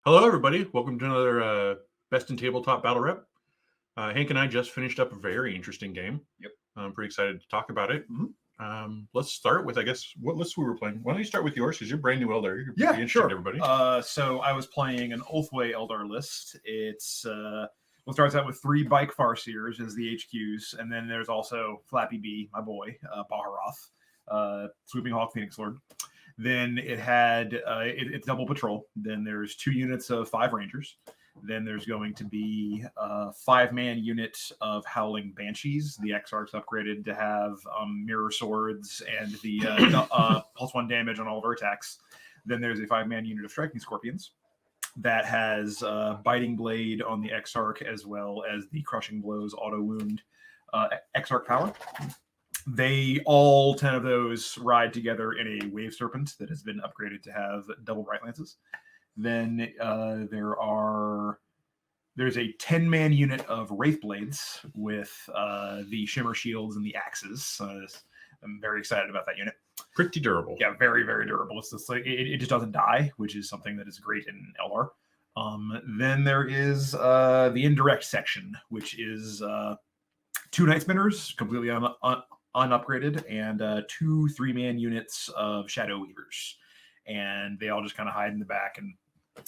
Hello, everybody. Welcome to another Best in Tabletop Battle Rep. Hank and I just finished up a very interesting game. Yep. I'm pretty excited to talk about it. Mm-hmm. Let's start with, I guess, what list we were playing. Why don't you start with yours, because you're brand new Eldar. You're Yeah, pretty sure. everybody. So I was playing an Ulthway Eldar list. It's we'll start out with 3 Bike Farseers as the HQs, and then there's also Flappy B, my boy, Baharoth, Swooping Hawk, Phoenix Lord. Then it had it's double patrol. Then there's 2 units of 5 Rangers. Then there's going to be a 5-man unit of Howling Banshees. The Exarchs upgraded to have mirror swords and the +1 damage on all of our attacks. Then there's a 5-man unit of Striking Scorpions that has Biting Blade on the Exarch, as well as the Crushing Blows auto wound Exarch power. They all 10 of those ride together in a Wave Serpent that has been upgraded to have double Bright Lances. Then there's a 10-man unit of Wraith Blades with the Shimmer Shields and the Axes. I'm very excited about that unit. Pretty durable. Yeah, very, very durable. It's just like it just doesn't die, which is something that is great in Eldar. Then there is the indirect section, which is 2 Night Spinners, completely unupgraded, and 2 3-man units of Shadow Weavers. And they all just kind of hide in the back and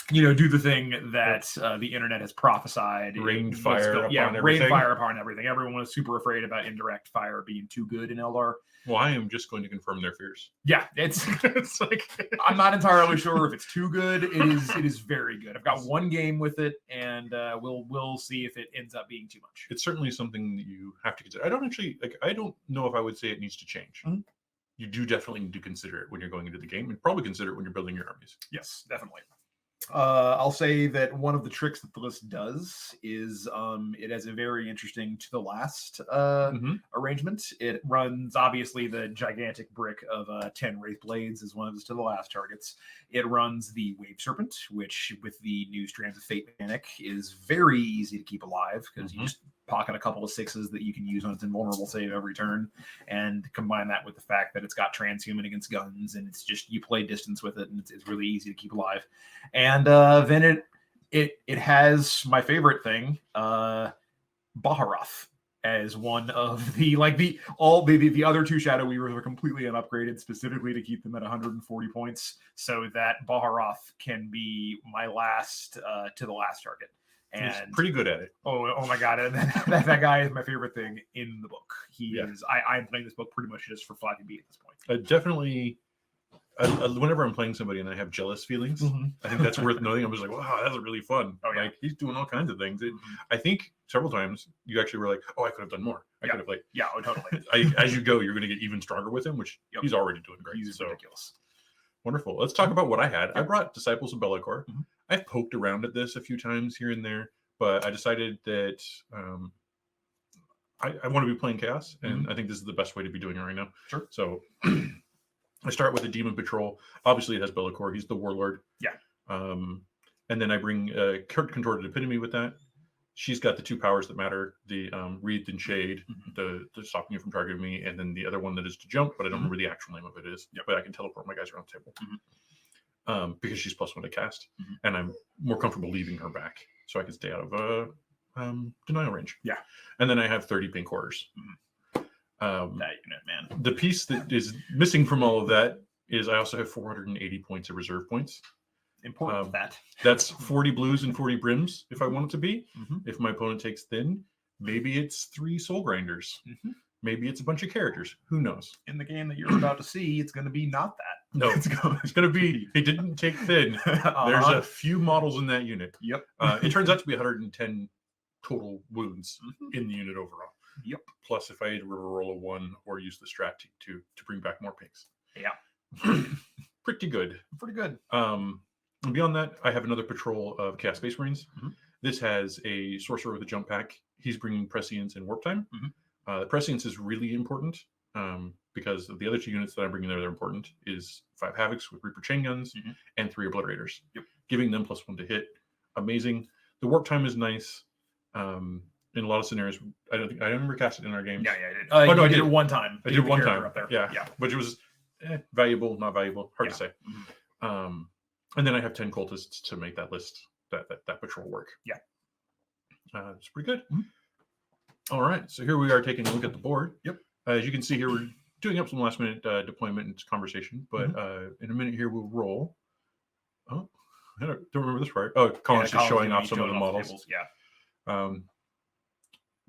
do the thing that the internet has prophesied. Rain fire upon everything. Rain fire upon everything. Everyone was super afraid about indirect fire being too good in Eldar. Well, I am just going to confirm their fears. Yeah, it's like I'm not entirely sure if it's too good. It is very good. I've got 1 game with it, and we'll see if it ends up being too much. It's certainly something that you have to consider. I don't know if I would say it needs to change. Mm-hmm. You do definitely need to consider it when you're going into the game, and probably consider it when you're building your armies. Yes, definitely. I'll say that one of the tricks that the list does is it has a very interesting to the last arrangement. It runs, obviously, the gigantic brick of 10 Wraith Blades as one of its to the last targets. It runs the Wave Serpent, which with the new Strands of Fate mechanic is very easy to keep alive, because you just pocket a couple of 6s that you can use on its invulnerable save every turn, and combine that with the fact that it's got transhuman against guns, and it's just you play distance with it, and it's really easy to keep alive. And then it has my favorite thing, Baharoth, as one of the the other 2 Shadow Weavers are completely unupgraded specifically to keep them at 140 points, so that Baharoth can be my last to the last target. And he's pretty good at it. Oh my god! And that guy is my favorite thing in the book. He is. I'm playing this book pretty much just for Flappy B at this point. Definitely. Whenever I'm playing somebody and I have jealous feelings, I think that's worth noting. I'm just like, wow, that's really fun. Oh, yeah. Like, he's doing all kinds of things. I think several times you actually were like, oh, I could have done more. I could have totally. As you go, you're going to get even stronger with him, which he's already doing great. He's ridiculous. Wonderful. Let's talk about what I had. I brought Disciples of Belakor. I've poked around at this a few times here and there, but I decided that I want to be playing Chaos, and I think this is the best way to be doing it right now. Sure. So I start with the Demon Patrol. Obviously, it has Belakor. He's the Warlord. Yeah. And then I bring Contorted Epitome with that. She's got the 2 powers that matter, the Wreathed and Shade, the stopping you from targeting me, and then the other one that is to jump, but I don't remember the actual name of it is. But I can teleport my guys around the table. Because she's +1 to cast. And I'm more comfortable leaving her back, so I can stay out of denial range. Yeah. And then I have 30 pink horrors. That unit, man. The piece that is missing from all of that is I also have 480 points of reserve points. Important that. That's 40 blues and 40 brims if I want it to be. If my opponent takes thin, maybe it's 3 soul grinders. Maybe it's a bunch of characters. Who knows? In the game that you're about to see, it's going to be not that. No, it's going to be, he didn't take thin. There's a few models in that unit. Yep. It turns out to be 110 total wounds in the unit overall. Yep. Plus, if I had to roll a 1 or use the strat to bring back more pinks. Yeah. Pretty good. Pretty good. And beyond that, I have another patrol of Chaos Space Marines. This has a Sorcerer with a jump pack. He's bringing Prescience and Warptime. The Prescience is really important because the other 2 units that I'm bringing there that are important is 5 Havocs with Reaper Chainguns and 3 Obliterators. Giving them +1 to hit. Amazing. The Warptime is nice. In a lot of scenarios, I never cast it in our games. Yeah, I did. I did it one time. I did it one time. Up there. Yeah. Which was valuable, not valuable. Hard to say. And then I have 10 cultists to make that list, that patrol work. Yeah. It's pretty good. All right, so here we are taking a look at the board. Yep. As you can see here, we're doing up some last minute deployment and conversation, but in a minute here we'll roll. Oh, I don't remember this part. Oh, Colin's just showing off some of the models. Yeah.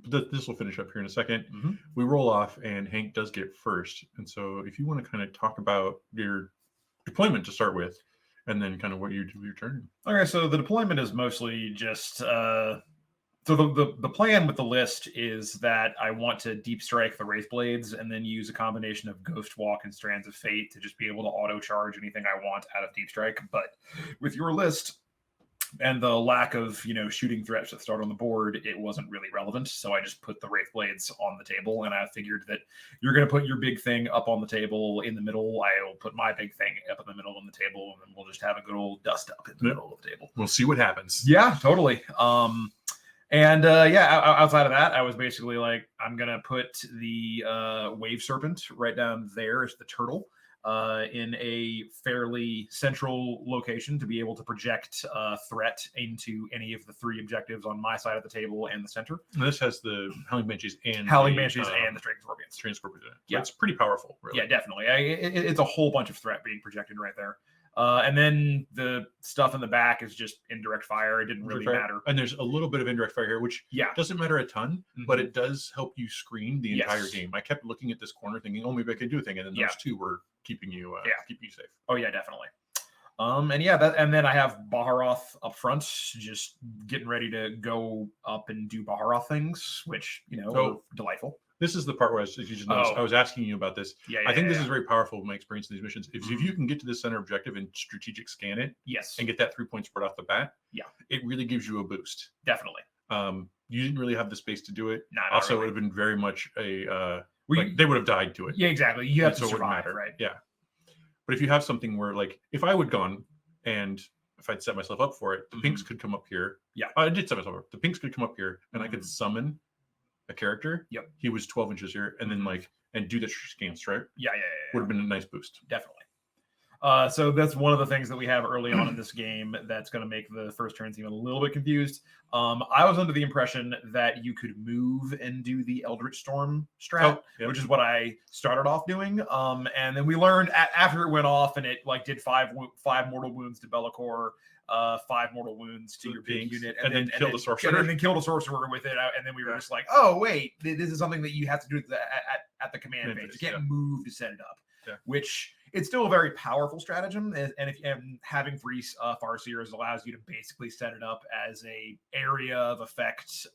But this will finish up here in a second. We roll off, and Hank does get first. And so, if you want to kind of talk about your deployment to start with, and then kind of what you do your turn. Okay, so the deployment is mostly just. So the plan with the list is that I want to deep strike the Wraith Blades, and then use a combination of Ghost Walk and Strands of Fate to just be able to auto charge anything I want out of deep strike. But with your list, and the lack of, shooting threats that start on the board, it wasn't really relevant. So I just put the Wraith Blades on the table, and I figured that you're going to put your big thing up on the table in the middle. I'll put my big thing up in the middle on the table, and then we'll just have a good old dust up in the middle of the table. We'll see what happens. Yeah, totally. Outside of that, I was basically like, I'm going to put the Wave Serpent right down there as the turtle. In a fairly central location to be able to project threat into any of the 3 objectives on my side of the table and the center. And this has the Howling Banshees and the Strange Scorpions. Yeah, it's pretty powerful, really. Yeah, definitely. It's a whole bunch of threat being projected right there. And then the stuff in the back is just indirect fire. It didn't really matter. And there's a little bit of indirect fire here, which doesn't matter a ton, but it does help you screen the entire game. I kept looking at this corner thinking, oh, maybe I could do a thing. And then those 2 were keeping you safe. Oh, yeah, definitely. And then I have Baharoth up front, just getting ready to go up and do Baharoth things, which, are delightful. This is the part where I was asking you about this. I think this is very powerful in my experience in these missions. If you can get to the center objective and strategic scan it, and get that 3 point spread off the bat, it really gives you a boost. Definitely. You didn't really have the space to do it. Not also, really. it would have been very much a they would have died to it. Yeah, exactly. You have to survive, right? Yeah. But if you have something where, like, if I would gone and if I'd set myself up for it, the pinks could come up here. Yeah, I did set myself up. The pinks could come up here, and I could summon a character. Yep. He was 12 inches here, and then and do the scan strike. Yeah. Would have been a nice boost. Definitely. So that's one of the things that we have early on in this game that's going to make the first turn seem a little bit confused. I was under the impression that you could move and do the Eldritch Storm strat, which is what I started off doing. And then we learned after it went off and it did five mortal wounds to Belakor, 5 mortal wounds to your big unit, and then kill the sorcerer. And then kill the sorcerer with it. And then we were just like, oh wait, this is something that you have to do at the command page. You can't move to set it up. Which it's still a very powerful stratagem, and having 3 Farseers allows you to basically set it up as a area of effect,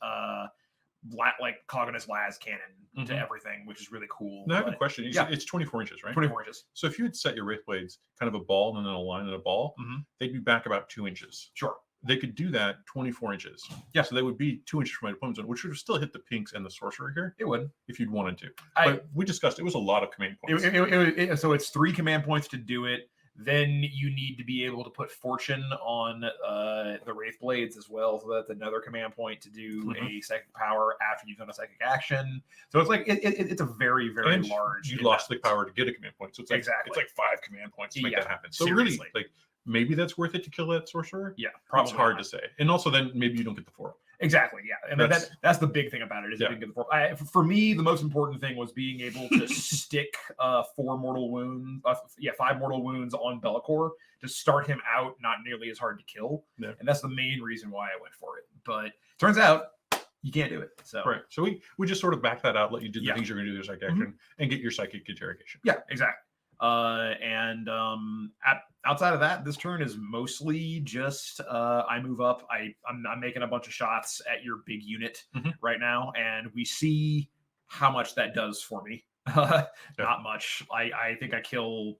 like Cognitus Las cannon to everything, which is really cool. Now I have a question. It's 24 inches, right? 24 inches. So if you had set your Wraith Blades kind of a ball and then a line and a ball, they'd be back about 2 inches. Sure. They could do that 24 inches. Yeah. So they would be 2 inches from my deployment zone, which would have still hit the pinks and the sorcerer here. It would. If you'd wanted to. But we discussed it was a lot of command points. So it's 3 command points to do it. Then you need to be able to put Fortune on the Wraith Blades as well. So that's another command point to do a psychic power after you've done a psychic action. So it's like it's a very, very large. You lost the power to get a command point. So it's exactly. It's like 5 command points to make that happen. So seriously. Really, maybe that's worth it to kill that sorcerer. Yeah, probably. It's hard to say. And also then maybe you don't get the 4. Exactly, yeah. And that's the big thing about it, is you didn't get the 4. For me, the most important thing was being able to stick 5 mortal wounds on Belakor to start him out not nearly as hard to kill. Yeah. And that's the main reason why I went for it. But turns out you can't do it. So So we just sort of back that out, let you do the things you're going to do with your psychic action, and get your psychic interrogation. Yeah, exactly. Outside of that, this turn is mostly just I move up. I'm making a bunch of shots at your big unit right now, and we see how much that does for me. Not much. I think I kill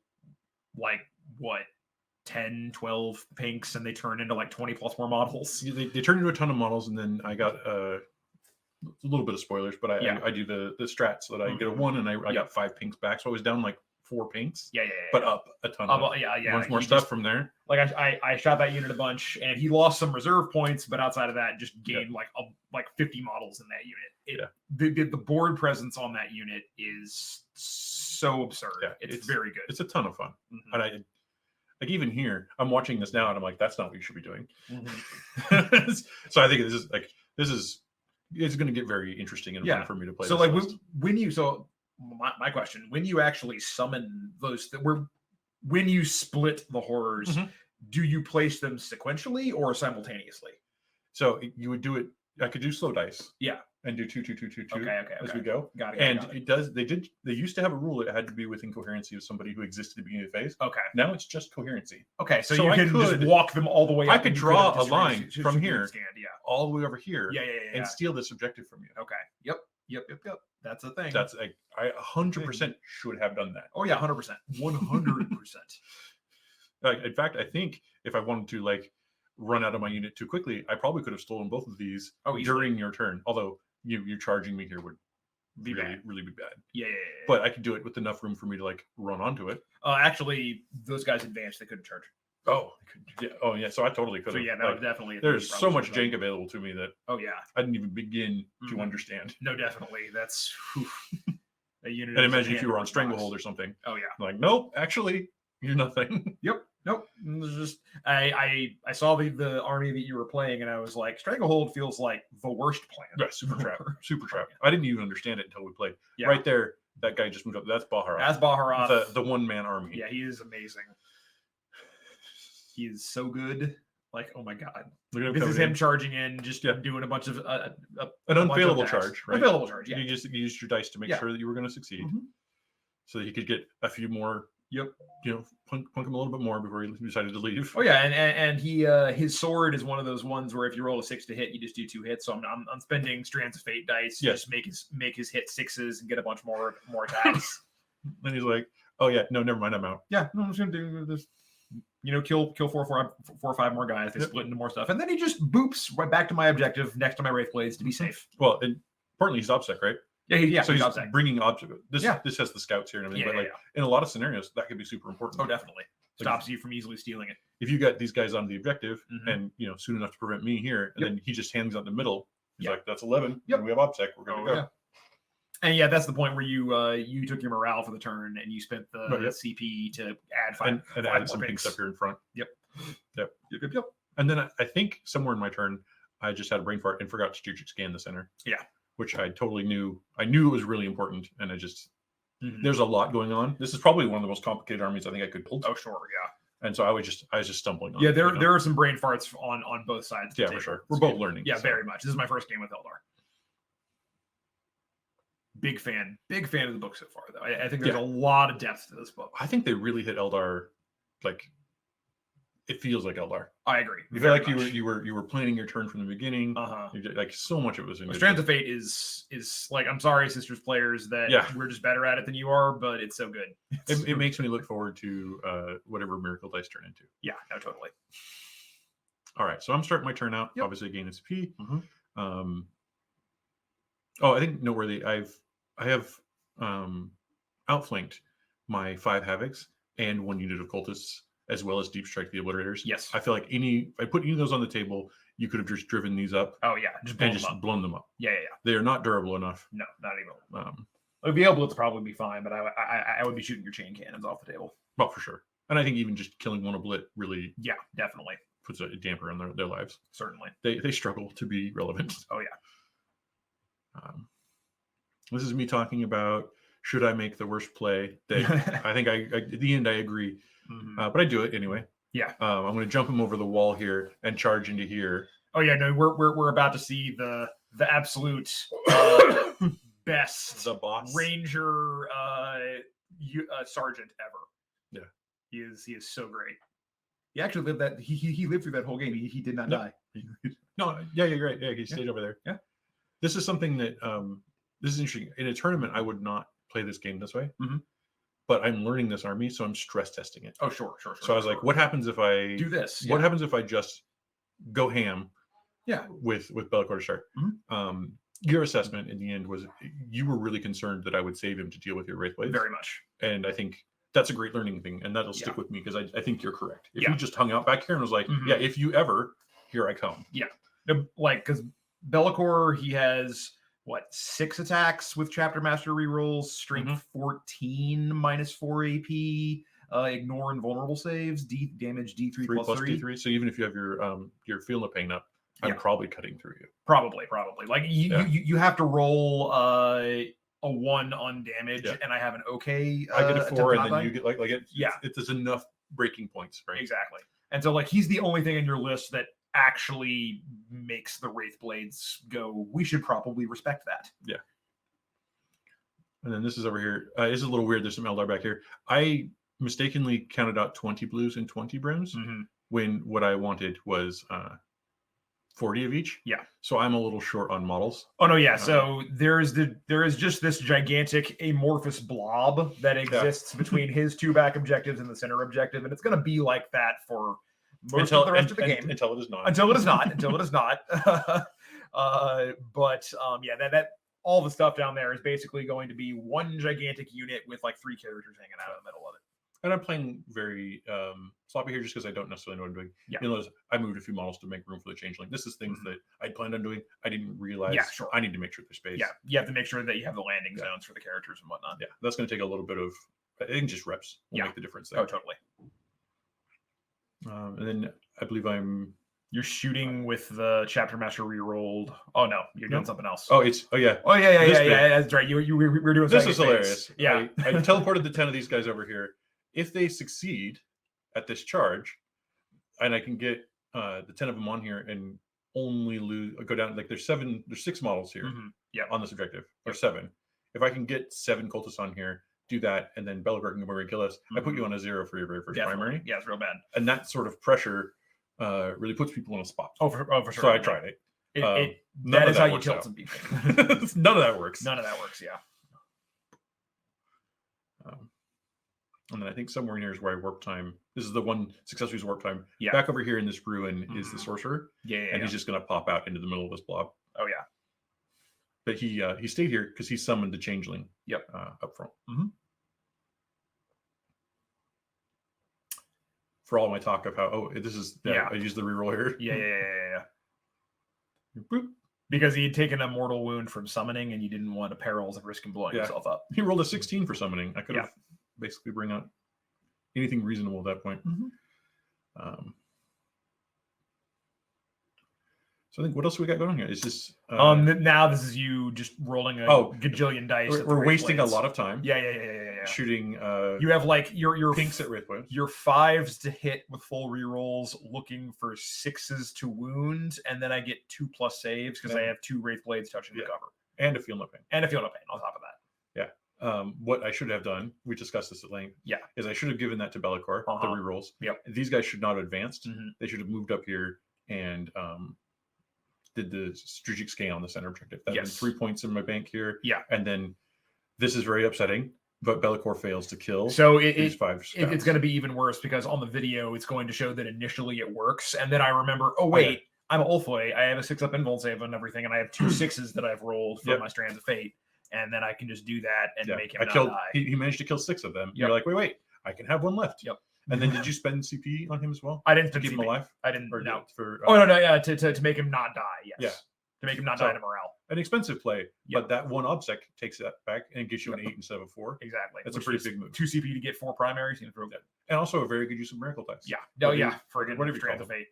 10, 12 pinks, and they turn into 20 plus more models. They turn into a ton of models, and then I got a little bit of spoilers, but I do the strat so that I get a 1, and I got 5 pinks back, so I was down 4 pinks. But up a ton. Much more stuff from there. I shot that unit a bunch, and he lost some reserve points, but outside of that, just gained 50 models in that unit. The board presence on that unit is so absurd. Yeah, it's very good. It's a ton of fun, and like even here, I'm watching this now and I'm like, that's not what you should be doing. Mm-hmm. So I think it's going to get very interesting and fun for me to play. So this like list. my question, when you actually summon those when you split the horrors, do you place them sequentially or simultaneously? So you would do it. I could do slow dice. Yeah. And do 2, 2, 2, 2, 2 as we go. Got it. And it does. They used to have a rule that it had to be within coherency of somebody who existed at the beginning of the phase. Okay. Now it's just coherency. Okay. So you can just walk them all the way up. I could draw a line from here, all the way over here, yeah, and steal this objective from you. Okay. Yep. That's a thing. That's like I 100% should have done that. Oh yeah, 100%. 100%. In fact, I think if I wanted to like run out of my unit too quickly, I probably could have stolen both of these during your turn. Although you charging me here would be really be bad. Yeah. But I could do it with enough room for me to like run onto it. Actually, those guys advanced; they couldn't charge. Oh, yeah. So I totally could have. So yeah, that was definitely. There's so much jank available to me that. Oh yeah. I didn't even begin to understand. No, definitely. That's a unit. And imagine if you were on Stranglehold or something. Oh yeah. Like, nope, actually, you're nothing. Yep. Nope. It was just I saw the army that you were playing, and I was like, Stranglehold feels like the worst plan. Yeah, super trap. Super trap. I didn't even understand it until we played. Yeah. Right there, that guy just moved up. That's Baharoth. That's Baharoth. The one-man army. Yeah, he is amazing. He is so good. Like, oh my god. This is him charging in, just doing a bunch of an unfailable charge, right? Unfailable charge, yeah. You just used your dice to make sure that you were going to succeed. So that you could get a few more. Yep. Punk him a little bit more before he decided to leave. Oh yeah, and he his sword is one of those ones where if you roll a 6 to hit, you just do 2 hits. So I'm spending Strands of Fate dice to just make his hit 6s and get a bunch more attacks. Then he's like, oh yeah, no, never mind, I'm out. Yeah, no, I'm just gonna do this. Kill 4 or 5 more guys. They split into more stuff, and then he just boops right back to my objective next to my Wraith Blades to be safe. Well, and partly he's OBSEC, right? Yeah. So he's bringing object. This has the scouts here and everything, but in a lot of scenarios that could be super important. Oh, definitely stops you from easily stealing it. If you got these guys on the objective and soon enough to prevent me here, and then he just hangs out in the middle. He's like, "That's 11. Yep, we have OBSEC. We're going to go." Yeah. And that's the point where you took your morale for the turn and you spent the CP to add 5 and add some things up here in front. Yep. And then I think somewhere in my turn, I just had a brain fart and forgot to strategic scan the center. Yeah. Which I totally knew. I knew it was really important, and I just there's a lot going on. This is probably one of the most complicated armies I think I could build. Oh sure, yeah. And so I was just stumbling on. Yeah, there are some brain farts on both sides. Yeah, for sure. We're both learning. Yeah, very much. This is my first game with Eldar. Big fan of the book so far, though. I think there's a lot of depth to this book. I think they really hit Eldar, like it feels like Eldar. I agree. You feel like you were planning your turn from the beginning. Like so much of it was in Strands of Fate is like, I'm sorry, Sisters players, that we're just better at it than you are, but it's so good. It makes me look forward to whatever Miracle Dice turn into. Yeah, no, totally. All right, so I'm starting my turn out. Obviously, gain SP. I think noteworthy. I have outflanked my 5 Havocs and 1 unit of Cultists, as well as Deep Strike the Obliterators. Yes. I feel like if I put any of those on the table, you could have just driven these up. Oh yeah, blown them up. Yeah. They are not durable enough. No, not even. I'd be able to probably be fine, but I would be shooting your chain cannons off the table. Well, for sure. And I think even just killing 1 Oblit really definitely puts a damper on their lives. Certainly. They struggle to be relevant. Oh yeah. This is me talking about should I make the worst play. I think at the end I agree. But I do it anyway. Yeah. I'm going to jump him over the wall here and charge into here. Oh yeah, no, we're about to see the absolute best the boss ranger sergeant ever. Yeah. He is so great. He actually lived that he lived through that whole game. He did not die. No, yeah, you're right. Yeah, he stayed over there. Yeah. This is something that this is interesting. In a tournament, I would not play this game this way. But I'm learning this army, so I'm stress testing it. Oh, sure. So I was like, what happens if I do this? What happens if I just go ham? Yeah. With Belakor to start. Your assessment in the end was you were really concerned that I would save him to deal with your Wraith Blades. Very much. And I think that's a great learning thing, and that'll stick with me because I think you're correct. If you just hung out back here and was like, if you ever, here I come. Yeah. Like, because Belakor, he has 6 attacks with Chapter Master rerolls, strength 14 -4 AP. Ignore invulnerable saves. Damage D3 3 plus 3. D3. So even if you have your Feel No Pain up, I'm probably cutting through you. Probably. Like you have to roll a 1 on damage, and I have an okay. I get a 4, and then die. you get like it. Yeah, it's enough breaking points, right? Exactly. And so like he's the only thing in your list that actually makes the Wraith Blades go. We should probably respect that. Yeah. And then this is over here. This is a little weird. There's some Eldar back here. I mistakenly counted out 20 blues and 20 brims when what I wanted was 40 of each. Yeah. So I'm a little short on models. Oh no, yeah. So there is just this gigantic amorphous blob that exists between his 2 back objectives and the center objective, and it's going to be like that for most of the rest of the game until it is not. Until it is not. But yeah, that all the stuff down there is basically going to be one gigantic unit with like 3 characters hanging out in the middle of it. And I'm playing very sloppy here just because I don't necessarily know what I'm doing. Yeah. You'll notice I moved a few models to make room for the changeling. This is things that I planned on doing. I didn't realize. Yeah, sure. I need to make sure there's space. Yeah, you have to make sure that you have the landing zones for the characters and whatnot. Yeah, that's going to take a little bit of, I think just reps will make the difference there. Oh, totally. And then I believe You're shooting with the chapter master re-rolled. Oh no, you're doing something else. Oh, yeah. That's right. You were doing. This is hilarious. Yeah, I teleported the 10 of these guys over here. If they succeed at this charge, and I can get the 10 of them on here and only go down, like there's 6 models here on this objective, or 7. If I can get 7 cultists on here, do that, and then Belakor can come over and kill us, I put you on a 0 for your very first primary. Yeah, it's real bad. And that sort of pressure really puts people in a spot. Oh, for sure. So I tried it. That is how you tilt some people. None of that works. None of that works, yeah. And then I think somewhere in here is where I Warptime. This is the one success use Warptime. Yeah. Back over here in this ruin is the Sorcerer. And he's just going to pop out into the middle of this blob. Oh, yeah. But he stayed here because he summoned the Changeling up front. For all my talk of how, this is, I used the reroll here. Yeah. Boop. Because he had taken a mortal wound from summoning and you didn't want to perils of risking blowing yourself up. He rolled a 16 for summoning. I could have basically bring out anything reasonable at that point. So I think what else we got going here? Is this now this is you just rolling a gajillion dice. We're wasting a lot of time. Yeah. Shooting you have like your pinks at Wraith Blades. Your 5s to hit with full rerolls, looking for 6s to wound, and then I get 2+ saves because I have 2 Wraith Blades touching the cover. And a Feel No Pain. And a Feel No Pain on top of that. What I should have done, we discussed this at length, is I should have given that to Belakor, the rerolls. These guys should not have advanced. They should have moved up here and did the strategic scan on the center objective. That's 3 points in my bank here. And then this is very upsetting, but Belakor fails to kill. So these 5 scouts. It's going to be even worse because on the video, it's going to show that initially it works. And then I remember, I'm Ulfoy. I have a 6-up invul save and everything. And I have 2 6s that I've rolled for my Strands of Fate. And then I can just do that and make him not die. He managed to kill 6 of them. You're like, wait, I can have 1 left. And then did you spend CP on him as well? I didn't to keep him alive. I didn't. Or no. To make him not die. Yes. To make him not die to morale. An expensive play, but that 1 obsec takes that back and gets you an 8 instead of a 4. Exactly. That's a pretty big move. 2 CP to get 4 primaries. And also a very good use of miracle dice. For whatever Strands of Fate.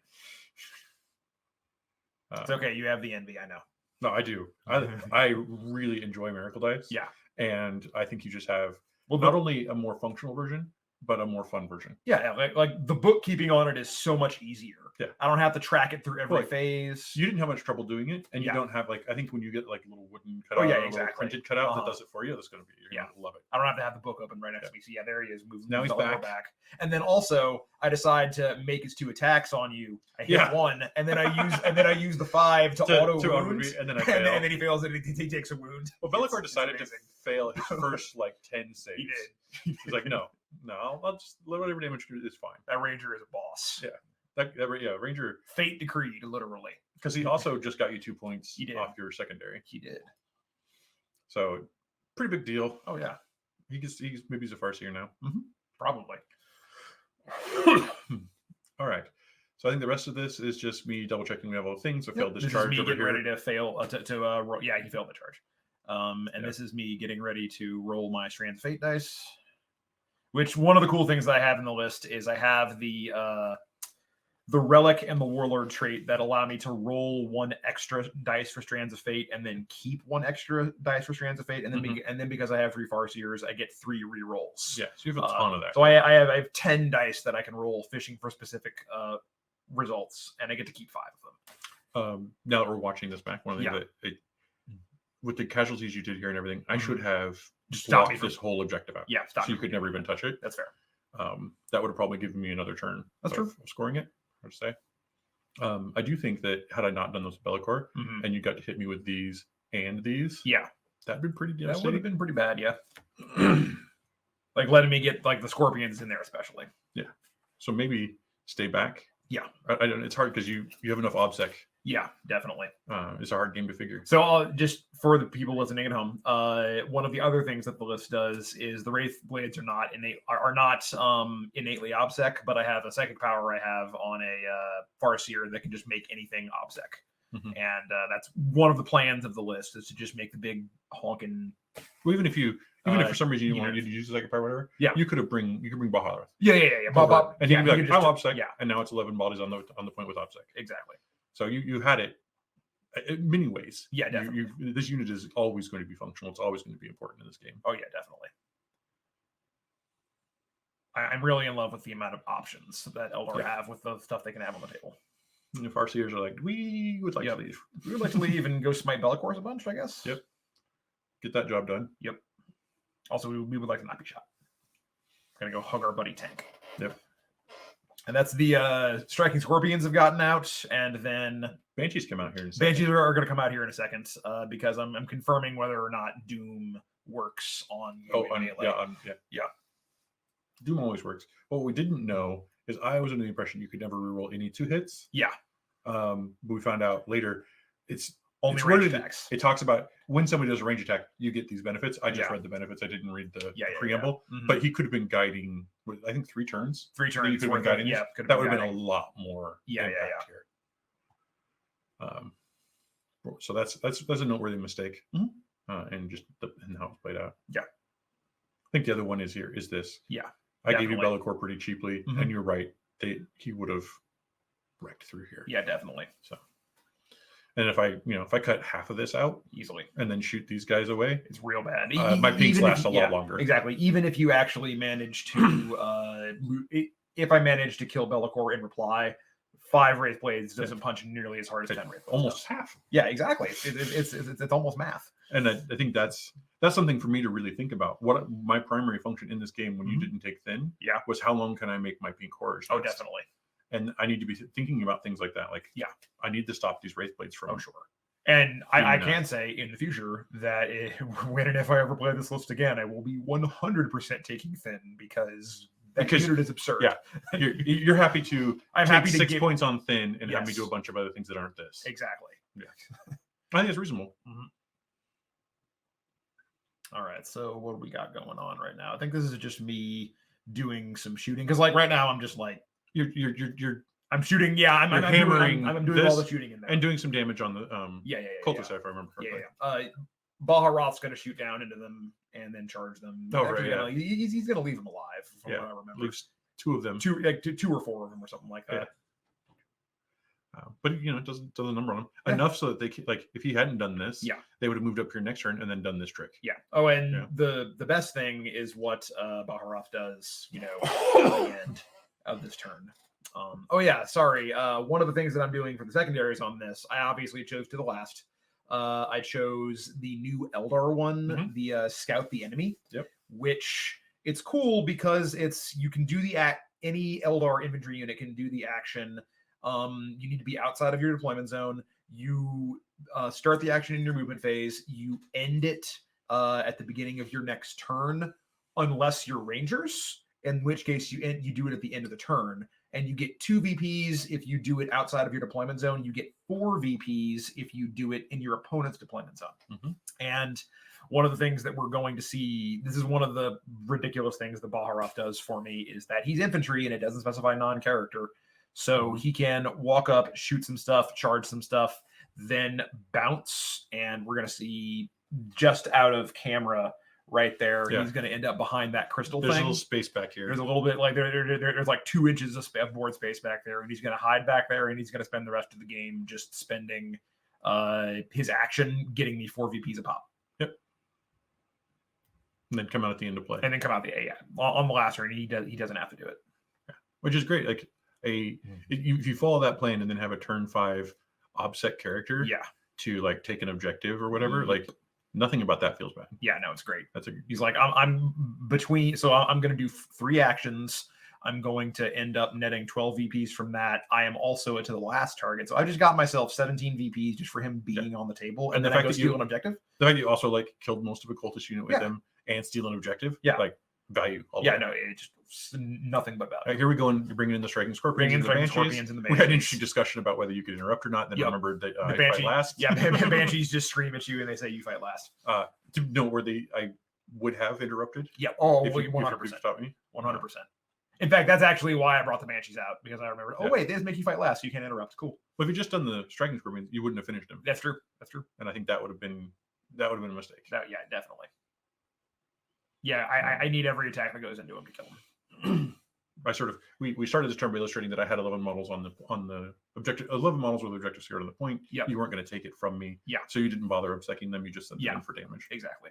It's okay. You have the envy. I know. No, I do. I really enjoy miracle dice. And I think you just have not only a more functional version, but a more fun version. Like the bookkeeping on it is so much easier. I don't have to track it through every phase. You didn't have much trouble doing it, and you don't have I think when you get like a little wooden cutout, or a little printed cutout that does it for you, that's going to be you're going to love it. I don't have to have the book open right next to me. So there he is. Now he's back. And then also I decide to make his 2 attacks on you. I hit 1, and then I use the 5 to auto wound, and then I fail. and then he fails, and he takes a wound. Well, Belakor decided to fail his first 10 saves. He did. He's like, no, I'll just let whatever damage is fine. That Ranger is a boss. Ranger. Fate decreed, literally. Because he also just got you 2 points off your secondary. He did. So, pretty big deal. Oh yeah. He's maybe he's a Farseer now. Probably. All right. So I think the rest of this is just me double checking we have all the things. I failed this charge is me over getting here. ready to fail roll. Yeah, he failed the charge. This is me getting ready to roll my Strands of Fate dice. Which one of the cool things that I have in the list is I have the Relic and the Warlord trait that allow me to roll 1 extra dice for Strands of Fate and then keep 1 extra dice for Strands of Fate, and then because I have 3 Farseers, I get 3 rerolls. Yeah, so you have a ton of that. So I have 10 dice that I can roll fishing for specific results, and I get to keep 5 of them. Now that we're watching this back, one of the things that with the casualties you did here and everything, I should have just blocked this whole objective out. Yeah, so you could never even touch it. That's fair. That would have probably given me another turn. That's true. Of scoring it. Hard to say. I do think that had I not done those with Belakor, and you got to hit me with these and these, that'd been pretty devastating. That would have been pretty bad, yeah. Like letting me get like the scorpions in there, especially. Yeah. So maybe stay back. Yeah. I don't. It's hard because you have enough obsec. Yeah, definitely. It's a hard game to figure. So just for the people listening at home, one of the other things that the list does is the Wraith Blades are not innately obsec, but I have a psychic power I have on a Farseer that can just make anything obsec. And that's one of the plans of the list is to just make the big honking. Well, even if for some reason you wanted to use the psychic power, whatever, you could bring Baja. Yeah. Bob, and you can be like, I'm obsec, and now it's 11 bodies on the point with obsec. Exactly. So you had it in many ways. Yeah, definitely. This unit is always going to be functional. It's always going to be important in this game. Oh, yeah, definitely. I'm really in love with the amount of options that Eldar have with the stuff they can have on the table. And the Farseers are like, we would like to leave. We would like to leave and go smite Belakors a bunch, I guess. Yep. Get that job done. Yep. Also, we would like to not be shot. Gonna go hug our buddy tank. Yep. And that's the Striking Scorpions have gotten out, and then Banshees come out here in a second. Banshees are going to come out here in a second because I'm confirming whether or not Doom works on. Yeah. Doom always works. What we didn't know is I was under the impression you could never reroll any 2 hits. Yeah. But we found out later it's only range attacks. It talks about when somebody does a range attack, you get these benefits. I just read the benefits. I didn't read the preamble. But he could have been guiding, I think 3 turns. 3 turns. He could have been guiding. That would have been a lot more. Here. So that's a noteworthy mistake. And just and how it's played out. Yeah. I think the other one is this. Yeah. I gave you Belakor pretty cheaply, and you're right. He would have wrecked through here. Yeah, definitely. So, and if I cut half of this out easily and then shoot these guys away, it's real bad. My pinks last a lot longer. Exactly. Even if you actually manage to, if I manage to kill Belakor in reply, 5 Wraith Blades doesn't punch nearly as hard as 10 Wraith Blades. Almost half. Yeah, exactly. It's almost math. And I think that's something for me to really think about. What my primary function in this game when you didn't take thin, was how long can I make my pink horrors? Oh, definitely. And I need to be thinking about things like that. Like, I need to stop these Wraith Blades from. Oh, sure. And I can say in the future that when and if I ever play this list again, I will be 100% taking thin because unit is absurd. Yeah, you're happy to. I'm take happy to 6 points on thin and have me do a Yes. bunch of other things that aren't this. Exactly. Yeah, I think it's reasonable. All right, so what do we got going on right now? I think this is just me doing some shooting because, like, right now I'm just like I'm shooting. Yeah, I'm hammering. I'm doing all the shooting in there and doing some damage on the Cultists, if I remember correctly. Baharoth's going to shoot down into them and then charge them. Oh, right, He's going to leave them alive. From what I remember, leaves 2 of them, 2 or 4 of them, or something like that. But it doesn't number on them enough so that they can, like, if he hadn't done this, they would have moved up here next turn and then done this trick. Yeah. Oh, and the best thing is what Baharoth does. At the end of this turn. Sorry. One of the things that I'm doing for the secondaries on this, I obviously chose to the last. I chose the new Eldar one, the Scout the Enemy. Yep. Which it's cool because you can do any Eldar infantry unit can do the action. You need to be outside of your deployment zone. You start the action in your movement phase. You end it at the beginning of your next turn, unless you're Rangers, in which case you do it at the end of the turn. And you get 2 VPs if you do it outside of your deployment zone. You get 4 VPs if you do it in your opponent's deployment zone. And one of the things that we're going to see, this is one of the ridiculous things that Baharoth does for me, is that he's infantry and it doesn't specify non-character. So he can walk up, shoot some stuff, charge some stuff, then bounce. And we're going to see just out of camera right there. Yeah. He's going to end up behind that crystal There's thing. a little space back here. There's a little bit like there's like 2 inches of board space back there, and he's going to hide back there, and he's going to spend the rest of the game just spending his action getting me 4 VPs a pop. Yep. And then come out at the end of play. And then come out on the last turn. He doesn't have to do it. Yeah. Which is great. Like if you follow that plan and then have a turn 5 obsec character to like take an objective or whatever, like nothing about that feels bad. Yeah, no, it's great. He's He's like, I'm between, so I'm going to do 3 actions. I'm going to end up netting 12 VPs from that. I am also to the last target. So I just got myself 17 VPs just for him being on the table. And then I go steal an objective. The fact you also like killed most of a cultist unit with him and steal an objective. Yeah. Like value. No, it just nothing but value. Right, here we go, and bringing in the striking scorpions. And the Banshees. We had an interesting discussion about whether you could interrupt or not, and then remembered that the Banshee, fight last. Yeah, Banshees just scream at you and they say you fight last. To noteworthy, I would have interrupted. Yeah, 100%. 100%. In fact, that's actually why I brought the Banshees out, because I remembered, wait, they just make you fight last, so you can't interrupt. Cool. Well, if you just done the striking scorpions, you wouldn't have finished him. That's true. And I think that would have been a mistake. Yeah, definitely. Yeah, I need every attack that goes into him to kill him. We started this term by illustrating that I had 11 models on the objective, 11 models with objective secured on the point. Yeah, you weren't going to take it from me. Yeah, so you didn't bother obsecking them. You just sent them in for damage. Exactly.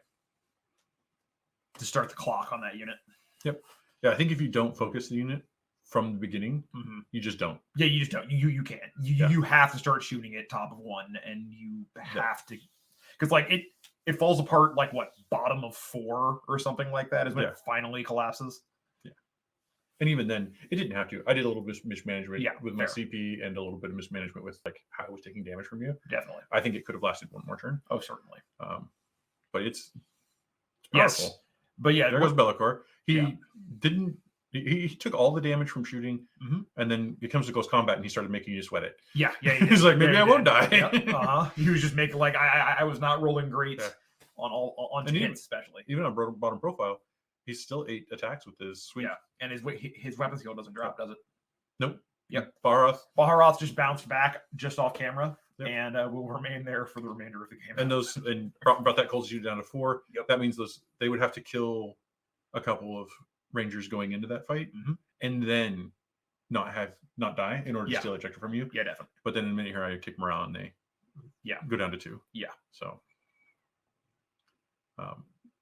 To start the clock on that unit. Yep. Yeah, I think if you don't focus the unit from the beginning, you just don't. Yeah, you just don't. You can't. You have to start shooting it top of 1, and you have to, because like it falls apart like what, bottom of 4 or something like that is when it finally collapses. Yeah. And even then, it didn't have to. I did a little mismanagement with my fair. CP and a little bit of mismanagement with like how I was taking damage from you. Definitely. I think it could have lasted 1 more turn. Oh, certainly. But it's powerful. Yes. But yeah, there goes Belakor. He didn't. He took all the damage from shooting, and then it comes to close combat, and he started making you sweat it. Yeah. He's like, maybe I won't die. He was just making like I was not rolling great on hits, especially. Even on bottom profile, he's still 8 attacks with his sweep. Yeah, and his weapon skill doesn't drop, does it? Nope. Yep. Baharoth just bounced back just off camera. Yep. And will remain there for the remainder of the game. And brought that cultist unit down to 4. Yep. That means they would have to kill a couple of rangers going into that fight, and then not die in order to steal objective from you. Yeah, definitely. But then in a minute here, I kick morale and they go down to 2. Yeah. So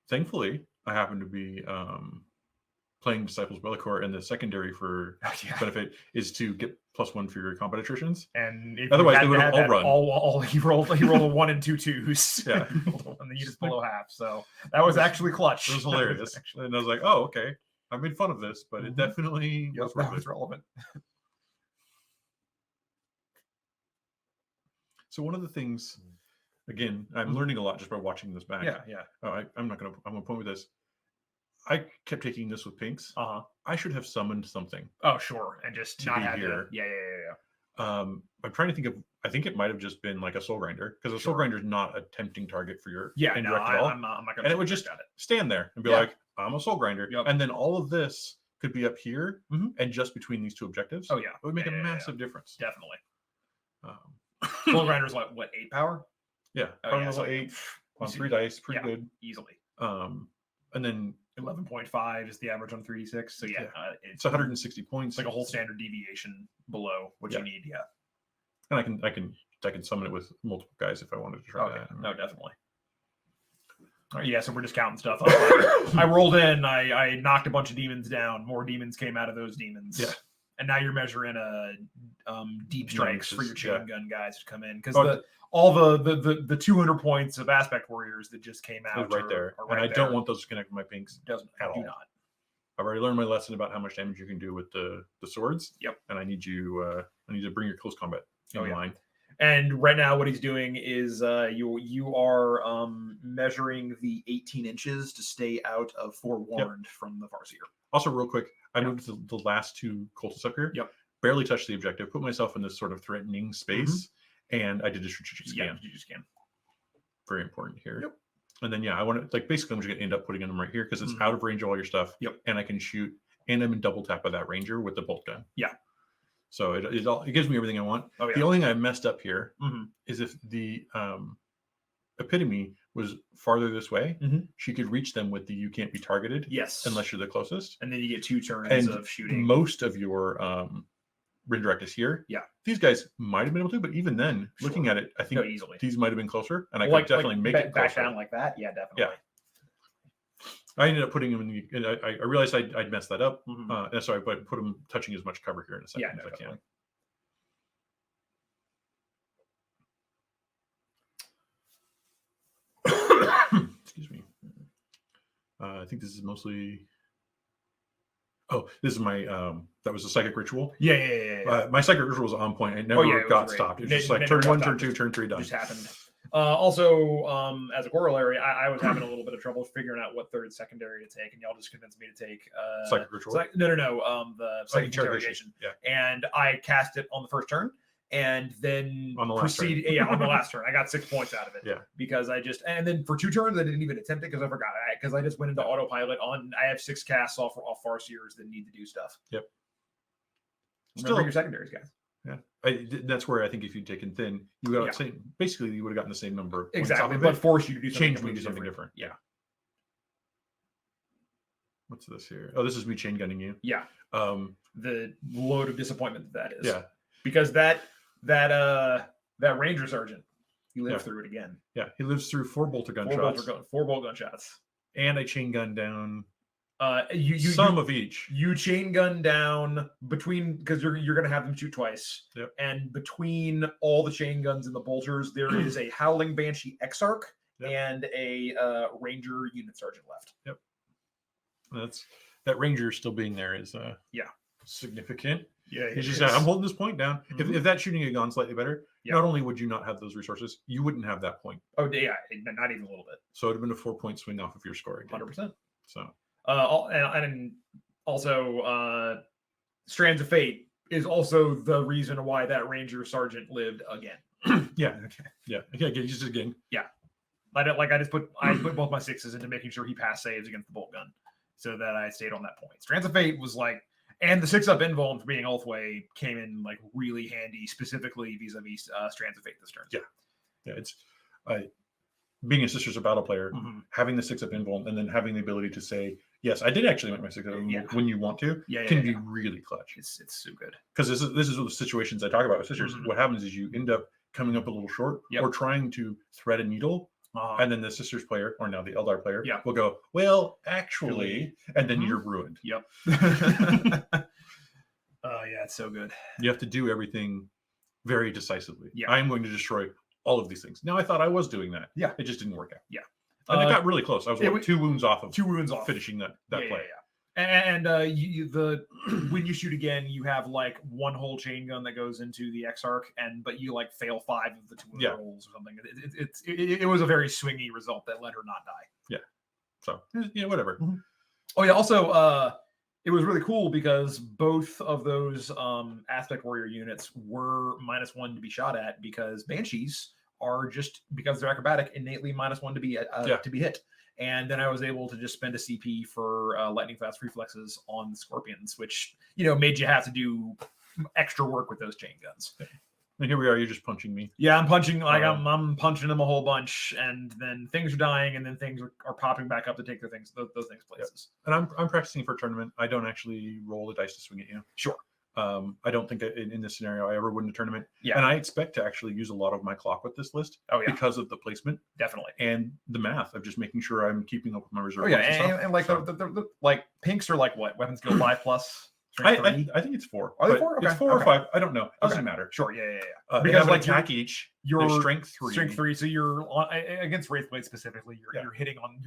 thankfully, I happen to be playing Disciples Belakor, and the secondary for benefit is to get +1 for your combat attritions. And otherwise, they would have all run. He rolled a 1 and 2 twos. Yeah, and then you just below half. So that was actually clutch. It was hilarious. And I was like, oh, okay. I made fun of this, but it definitely was relevant. So one of the things, again, I'm learning a lot just by watching this back. Yeah. Oh, I'm gonna point with this. I kept taking this with pinks. I should have summoned something. Oh, sure, and just not have here. Yeah. I'm trying to think of. I think it might have just been like a soul grinder, because a soul grinder is not a tempting target for your indirect at all. I'm not gonna. And it would just stand there and be like, "I'm a soul grinder," and then all of this could be up here and just between these 2 objectives. Oh yeah, it would make a massive difference. Definitely. Soul grinder's like what, 8 power? Yeah, level 8 on 3 dice, pretty good, easily. And then 11.5 is the average on 3d6. So it's 160 points. Like a whole standard deviation below what you need. Yeah, and I can summon it with multiple guys if I wanted to try that. No, definitely. Yeah, so we're just counting stuff. I rolled in. I knocked a bunch of demons down. More demons came out of those demons. Yeah. And now you're measuring deep strikes for your chain gun guys to come in, because all the 200 points of aspect warriors that just came out right there. And I don't want those to connect with my pinks. Doesn't at all. Do not. I've already learned my lesson about how much damage you can do with the swords. Yep. And I need to bring your close combat in line. And right now, what he's doing is you are measuring the 18 inches to stay out of forewarned from the Farseer. Also, real quick, I moved the last 2 cultists up here. Yep. Barely touched the objective. Put myself in this sort of threatening space, and I did a strategic scan. Yeah, strategic scan. Very important here. Yep. And then I want to basically I'm just gonna end up putting them right here because it's out of range of all your stuff. Yep. And I can shoot, and I'm in double tap of that ranger with the bolt gun. Yeah. So it gives me everything I want. Oh, yeah. The only thing I messed up here is if the epitome was farther this way, Mhm. she could reach them with the "you can't be targeted" Yes. unless you're the closest. And then you get 2 turns And of shooting. most of your redirect is here. Yeah. These guys might have been able to, but even then, looking at it, I think easily. these might have been closer, and I Well, could definitely make it back closer. down like that. Yeah, definitely. I ended up putting him in the. And I realized I'd messed that up, Mhm. and so I put him touching as much cover here in a second Yeah, as I can. Excuse me. I think this is mostly. Oh, this is my. That was a psychic ritual. Yeah. My psychic ritual was on point. It never it got was stopped. It was just Never like turn got 1, stopped. turn 2, turn 3, done. Just happened. Also, as a corollary, I was having a little bit of trouble figuring out what third secondary to take, and y'all just convinced me to take Psychic ritual. No. The psychic interrogation. Yeah. And I cast it on the first turn, and then On the last turn. on the last turn. I got 6 points out of it. Yeah. Because and then for 2 turns I didn't even attempt it because I forgot. Because I just went into autopilot on. I have 6 casts off Farseers that need to do stuff. Yep. Remember your secondaries, guys. Yeah, that's where I think if you'd taken thin, you would have basically you would have gotten the same number. Of points Exactly, off of but it. force you to do something Change me to something different. Yeah. What's this here? Oh, this is me chain gunning you. Yeah. The load of disappointment that is. Yeah. Because that Ranger Sergeant, he lived through it again. Yeah, he lives through 4 bolter gunshots. 4 bolt gunshots. And I chain gun down some of each. You chain gun down between because you're gonna have them shoot twice. Yep. And between all the chain guns and the bolters, there is a Howling Banshee Exarch and a Ranger Unit Sergeant left. Yep. That Ranger still being there is significant. Yeah, he's just I'm holding this point down. Mm-hmm. If that shooting had gone slightly better, not only would you not have those resources, you wouldn't have that point. Oh yeah, not even a little bit. So it'd have been a 4-point swing off of your score again. 100%. So and also Strands of Fate is also the reason why that Ranger Sergeant lived again. Yeah. Just again. Yeah. I put both my 6s into making sure he passed saves against the bolt gun, so that I stayed on that point. Strands of Fate was like, and the 6-up invuln for being Ulthway came in like really handy, specifically vis-a-vis Strands of Fate this turn. Yeah. It's being a Sisters of Battle player, having the 6-up invuln, and then having the ability to say, yes, I did actually make my 6-up when you want to, can be really clutch. It's so good. Because this is the situations I talk about with Sisters. What happens is you end up coming up a little short or trying to thread a needle, and then the Sisters player, or now the Eldar player, will go, well, actually, and then you're ruined. Yep. It's so good. You have to do everything very decisively. Yeah. I am going to destroy all of these things. Now, I thought I was doing that. Yeah. It just didn't work out. Yeah. And it got really close. I was 2 wounds off of finishing that play. And when you shoot again, you have like 1 whole chain gun that goes into the Exarch, but you like fail 5 of the 2 rolls or something. It was a very swingy result that let her not die. Yeah. So whatever. Oh yeah. Also, it was really cool because both of those Aspect Warrior units were -1 to be shot at, because Banshees are just, because they're acrobatic, innately -1 to be hit. And then I was able to just spend a CP for lightning fast reflexes on the Scorpions, which made you have to do extra work with those chain guns. And here we are. You're just punching me. Yeah, I'm punching I'm punching them a whole bunch, and then things are dying, and then things are popping back up to take those things places. And I'm practicing for a tournament. I don't actually roll the dice to swing at you. Sure. I don't think that in this scenario I ever win a tournament. Yeah. And I expect to actually use a lot of my clock with this list. Oh yeah. Because of the placement. Definitely. And the math of just making sure I'm keeping up with my reserve. Oh yeah, and like the like pinks are like what? Weapon skill 5+. I think it's 4. Are they 4? Okay. It's 4 or 5. I don't know. Doesn't matter. Sure. Yeah. Because like attack each. Your strength 3. Strength 3. So you're on, against Wraith Blades specifically. You're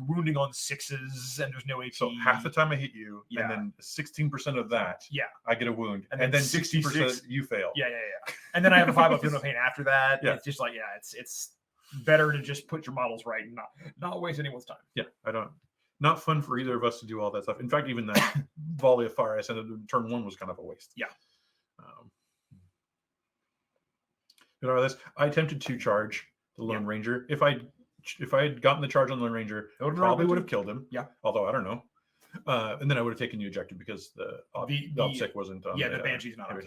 wounding on 6s, and there's no AP. So half the time I hit you, and then 16% of that, I get a wound, and then 60% you fail. Yeah. And then I have a 5 up Feel No Pain after that. Yeah. It's just like it's better to just put your models right and not waste anyone's time. Yeah, not fun for either of us to do all that stuff. In fact, even that volley of fire I sent in turn 1 was kind of a waste. Yeah. I attempted to charge the Lone Ranger. If I had gotten the charge on the Lone Ranger, I probably would have killed him. Yeah. Although I don't know. And then I would have taken the ejected because the obsec wasn't on. Yeah, the Banshee's not. And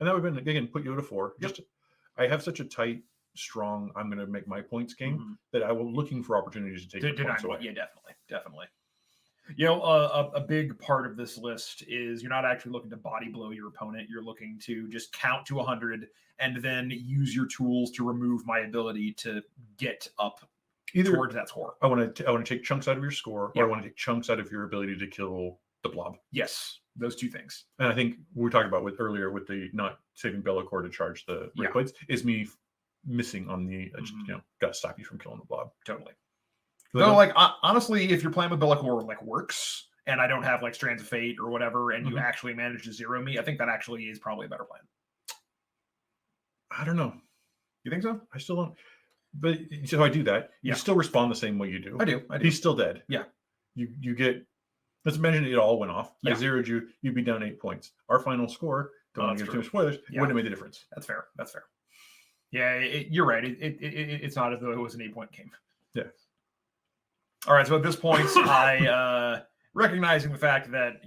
that would have been, again, put you at a 4. I have such a tight strong, I'm going to make my points game, Mhm. that I will looking for opportunities to take your Deny points away. Yeah, definitely. A big part of this list is you're not actually looking to body blow your opponent. You're looking to just count to 100 and then use your tools to remove my ability to get up towards that score. I want to take chunks out of your score, Yeah. or I want to take chunks out of your ability to kill the blob. Yes, those two things. And I think we were talking about earlier with the not saving Belakor to charge the Wraith Blades is me missing on the got to stop you from killing the blob. Totally. Though, honestly, if you're playing with Belakor, works, and I don't have Strands of Fate or whatever, and you actually manage to zero me, I think that actually is probably a better plan. I don't know. You think so? I still don't. But so I do that. You still respond the same way you do. I do. He's still dead. Yeah. You get. Let's imagine it all went off. I zeroed you. You'd be down 8 points. Our final score. Don't want to give too much spoilers. Wouldn't have made the difference. That's fair. Yeah, you're right. It's not as though it was an 8-point game. Yeah. All right. So at this point, I recognizing the fact that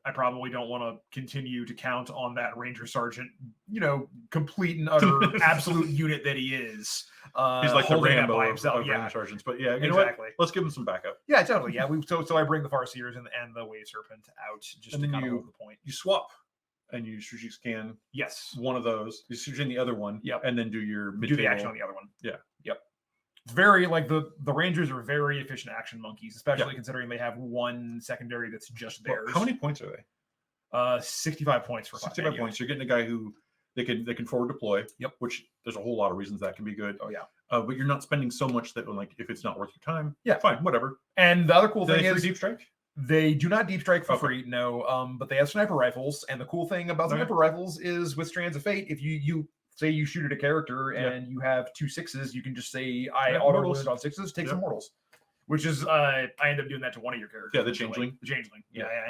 I probably don't want to continue to count on that Ranger Sergeant, complete and utter absolute unit that he is. He's like the Rambo by himself. of Ranger Sergeants, but you know exactly. what? Let's give him some backup. Yeah, totally. Yeah, so I bring the Farseers and the Wave Serpent out just to kind of hold the point. You swap, and you strategic scan. Yes, one of those. You strategic the other one. Yep. And then do your do the action on the other one. Yeah. Yep. It's very the Rangers are very efficient action monkeys, especially considering they have one secondary that's just theirs. Well, how many points are they? 65 points for 65 points. You're getting a guy who they can forward deploy. Yep. Which there's a whole lot of reasons that can be good. Oh yeah. But you're not spending so much that if it's not worth your time, fine, whatever. And the other cool thing is deep strike. They do not deep strike for free, no. But they have sniper rifles, and the cool thing about sniper rifles is with Strands of Fate, if you say you shoot at a character and you have 2 6s, you can just say I auto wound on 6s, take some mortals. Which is I end up doing that to one of your characters. Yeah, the Changeling. The Changeling. Yeah, I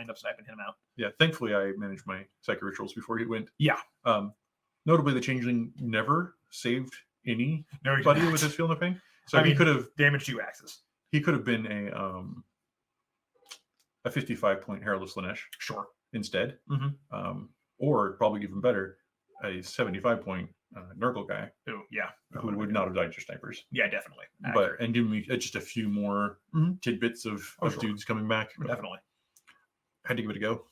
end up sniping him out. Yeah, thankfully I managed my Psychic Rituals before he went. Yeah. Notably, the Changeling never saved anybody with his Feeling of Pain. So he could have damaged 2 axes. He could have been a 55-point Hairless Slaanesh. Sure. Instead. Or probably even better, a 75-point Nurgle guy. Oh, yeah. Who would not have died to snipers. Yeah, definitely. And give me just a few more tidbits of dudes coming back. Definitely. Had to give it a go.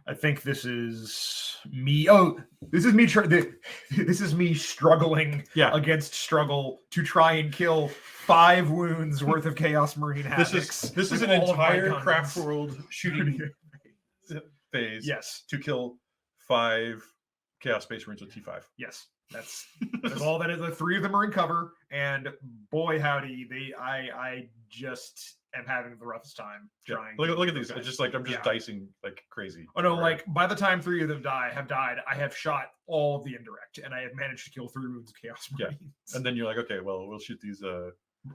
I think this is me. Oh, this is me. This is me struggling against struggle to try and kill 5 wounds worth of Chaos Marine Havocs. This is an entire Craft World shooting phase. Yes, to kill 5 Chaos Space Marines with T5. Yes, that's all that is. The 3 of them are in cover, and boy howdy, I just am having the roughest time trying. Look at these. It's just I'm just dicing like crazy. Oh no! By the time 3 of them have died, I have shot all of the indirect, and I have managed to kill 3 wounds of Chaos Marines. And then you're like, okay, well, we'll shoot these.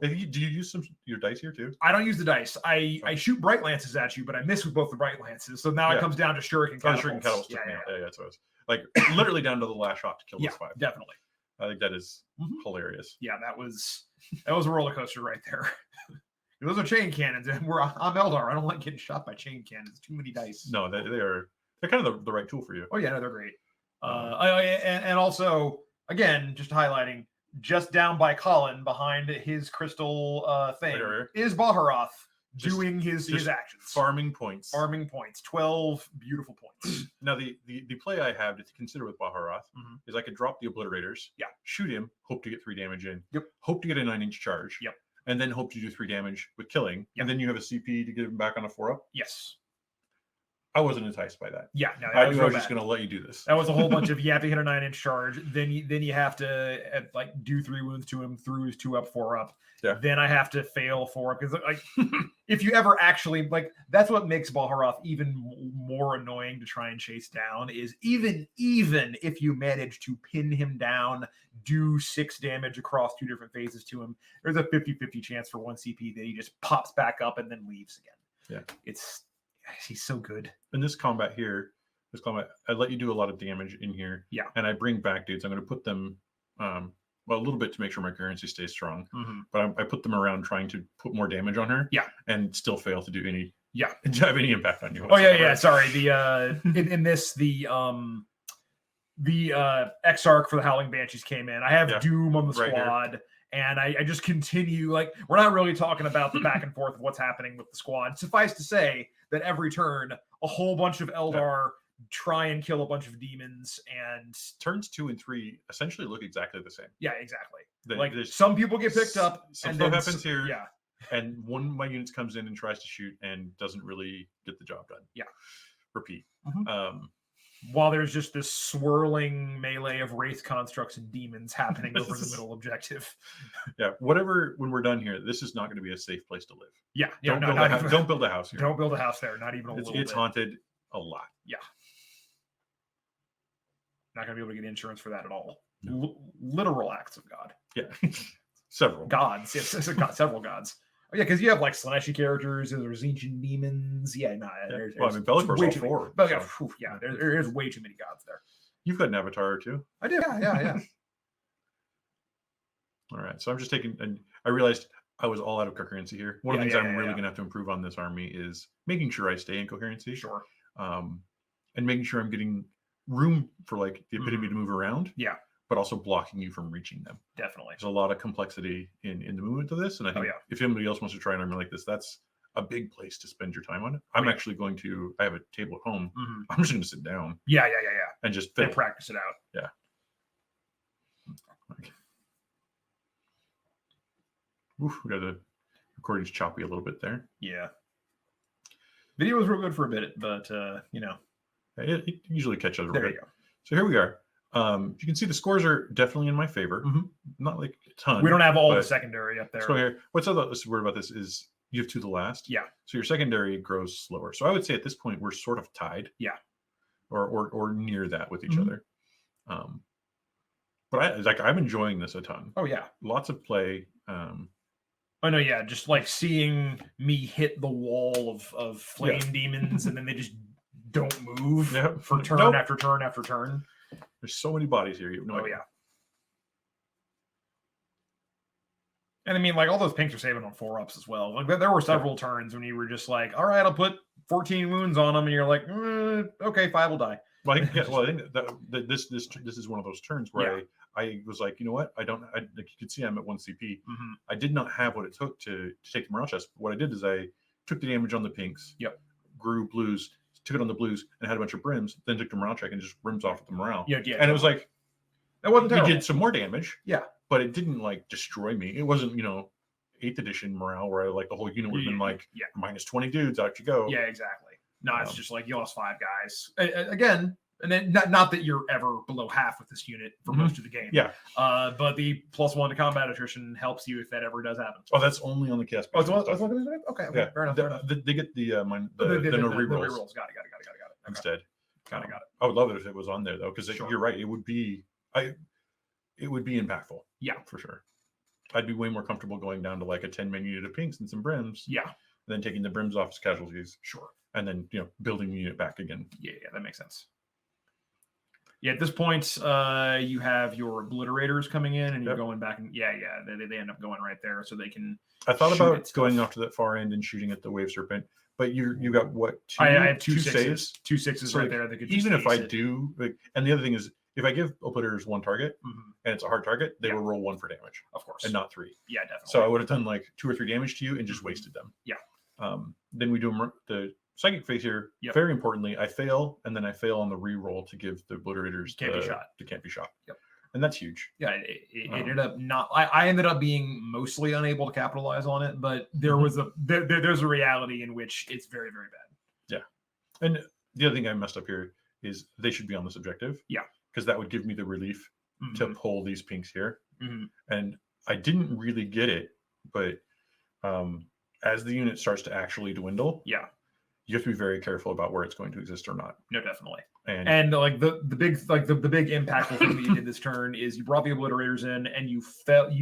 Do you use your dice here too? I don't use the dice. I shoot Bright Lances at you, but I miss with both the Bright Lances. So now it comes down to Shuriken Catapults. Shuriken Catapults. Yeah, that's what it was. Literally down to the last shot to kill those 5. Definitely. I think that is hilarious. Yeah, that was a roller coaster right there. Those are chain cannons, and I'm Eldar. I don't like getting shot by chain cannons. Too many dice. No, they're kind of the right tool for you. Oh yeah, no, they're great. And also, again, just highlighting, just down by Colin, behind his crystal thing, is Baharoth doing his actions. Farming points. 12 beautiful points. Now, the play I have to consider with Baharoth is I could drop the Obliterators, shoot him, hope to get 3 damage in, hope to get a 9-inch charge, and then hope to do 3 damage with killing, and then you have a CP to get him back on a 4-up. Yes. I wasn't enticed by that. Yeah, no, I knew I was just going to let you do this. That was a whole bunch of you have to hit a 9-inch charge, then you have to do 3 wounds to him through his 2-up, 4-up. Yeah. Then I have to fail 4-up because if you ever actually that's what makes Baharoth even more annoying to try and chase down is even if you manage to pin him down, do 6 damage across 2 different phases to him, there's a 50-50 chance for 1 CP that he just pops back up and then leaves again. Yeah. He's so good. In this combat, I let you do a lot of damage in here. Yeah. And I bring back dudes. I'm going to put them, a little bit to make sure my currency stays strong. But I put them around trying to put more damage on her. Yeah. And still fail to do any. Yeah. To have any impact on you. Whatsoever. Oh yeah. Sorry. The in this the Exarch for the Howling Banshees came in. I have Doom on the Right squad. And I just continue, like, we're not really talking about the back and forth of what's happening with the squad. Suffice to say that every turn, a whole bunch of Eldar try and kill a bunch of demons, and turns 2 and 3 essentially look exactly the same. Yeah, exactly. Like some people get picked up, and then happens here. Yeah, and one of my units comes in and tries to shoot and doesn't really get the job done. Yeah, repeat. While there's just this swirling melee of wraith constructs and demons happening over the middle objective. Yeah, whatever. When we're done here, this is not going to be a safe place to live. Yeah, don't build a house here. Don't build a house there. Not even a little. It's haunted a lot. Yeah. Not going to be able to get insurance for that at all. No. Literal acts of God. Yeah. Several. Gods. Yes, several gods. Oh, yeah, because you have like Slaanesh characters, there's ancient demons. Yeah, no. There's Belakor's all four. There's way too many gods there. You've got an avatar or two. I do. Yeah. All right. So I'm just taking, and I realized I was all out of coherency here. One of the things I'm really going to have to improve on this army is making sure I stay in coherency. Sure. And making sure I'm getting room for like the epitome to move around. Yeah. But also blocking you from reaching them. Definitely. There's a lot of complexity in the movement of this. And I think if anybody else wants to try an army like this, that's a big place to spend your time on it. I'm actually going to, I have a table at home. I'm just going to sit down. Yeah. And just practice it out. Yeah. Okay. Oof, we got the recording's choppy a little bit there. Yeah. Video was real good for a bit, but, It usually catch up. There you go. So here we are. You can see the scores are definitely in my favor. Not like a ton. We don't have all the secondary up there. So here, what's other weird about this is you have 2 to the last. Yeah. So your secondary grows slower. So I would say at this point we're sort of tied. Yeah. Or near that with each other. But I'm enjoying this a ton. Oh yeah. Lots of play. Oh no, yeah. Just like seeing me hit the wall of flame demons and then they just don't move for turn after turn after turn. There's so many bodies here. You have no idea. Yeah. And I mean, like all those pinks are saving on 4-ups as well. Like there were several turns when you were just like, all right, I'll put 14 wounds on them, and you're like, okay, 5 will die. Well, I think that this is one of those turns where I was like, you know what? Like you can see I'm at 1 CP. I did not have what it took to take the morale chest. What I did is I took the damage on the pinks. Grew blues. Took it on the blues and had a bunch of brims, then took the morale check and just brims off with the morale. Yeah. And it was like, that wasn't terrible. We did some more damage. Yeah. But it didn't like destroy me. It wasn't, 8th edition morale where like the whole unit would have been like, minus 20 dudes, out you go. Yeah, exactly. No, it's just like you lost 5 guys. Again, and then not that you're ever below half with this unit for most of the game. Yeah. But the +1 to combat attrition helps you if that ever does happen. Oh, that's only on the cast. Okay, fair enough. They get the no rerolls. Got it. Instead. Got it. I would love it if it was on there though, because you're right. It would be impactful. Yeah, for sure. I'd be way more comfortable going down to like a 10-man unit of pinks and some brims. Yeah. And then taking the brims off as casualties. Sure. And then building the unit back again. Yeah, that makes sense. Yeah, at this point, you have your obliterators coming in, and you're going back, and they end up going right there, so they can. I thought about going off to that far end and shooting at the wave serpent, but you got what? I have 2 saves, 2 6s right there. That could even if I do, and the other thing is, if I give obliterators 1 target and it's a hard target, they will roll 1 for damage, of course, and not 3. Yeah, definitely. So I would have done like 2 or 3 damage to you and just wasted them. Yeah. Then we do the psychic phase here. Very importantly, I fail, and then I fail on the re-roll to give the obliterators can't be shot. Yep. And that's huge. Yeah, it ended up not. I ended up being mostly unable to capitalize on it, but there was there's a reality in which it's very, very bad. Yeah. And the other thing I messed up here is they should be on this objective. Yeah. Because that would give me the relief to pull these pinks here. And I didn't really get it, but as the unit starts to actually dwindle, you have to be very careful about where it's going to exist or not. No, definitely. And like the big impactful thing that you did this turn is you brought the obliterators in and you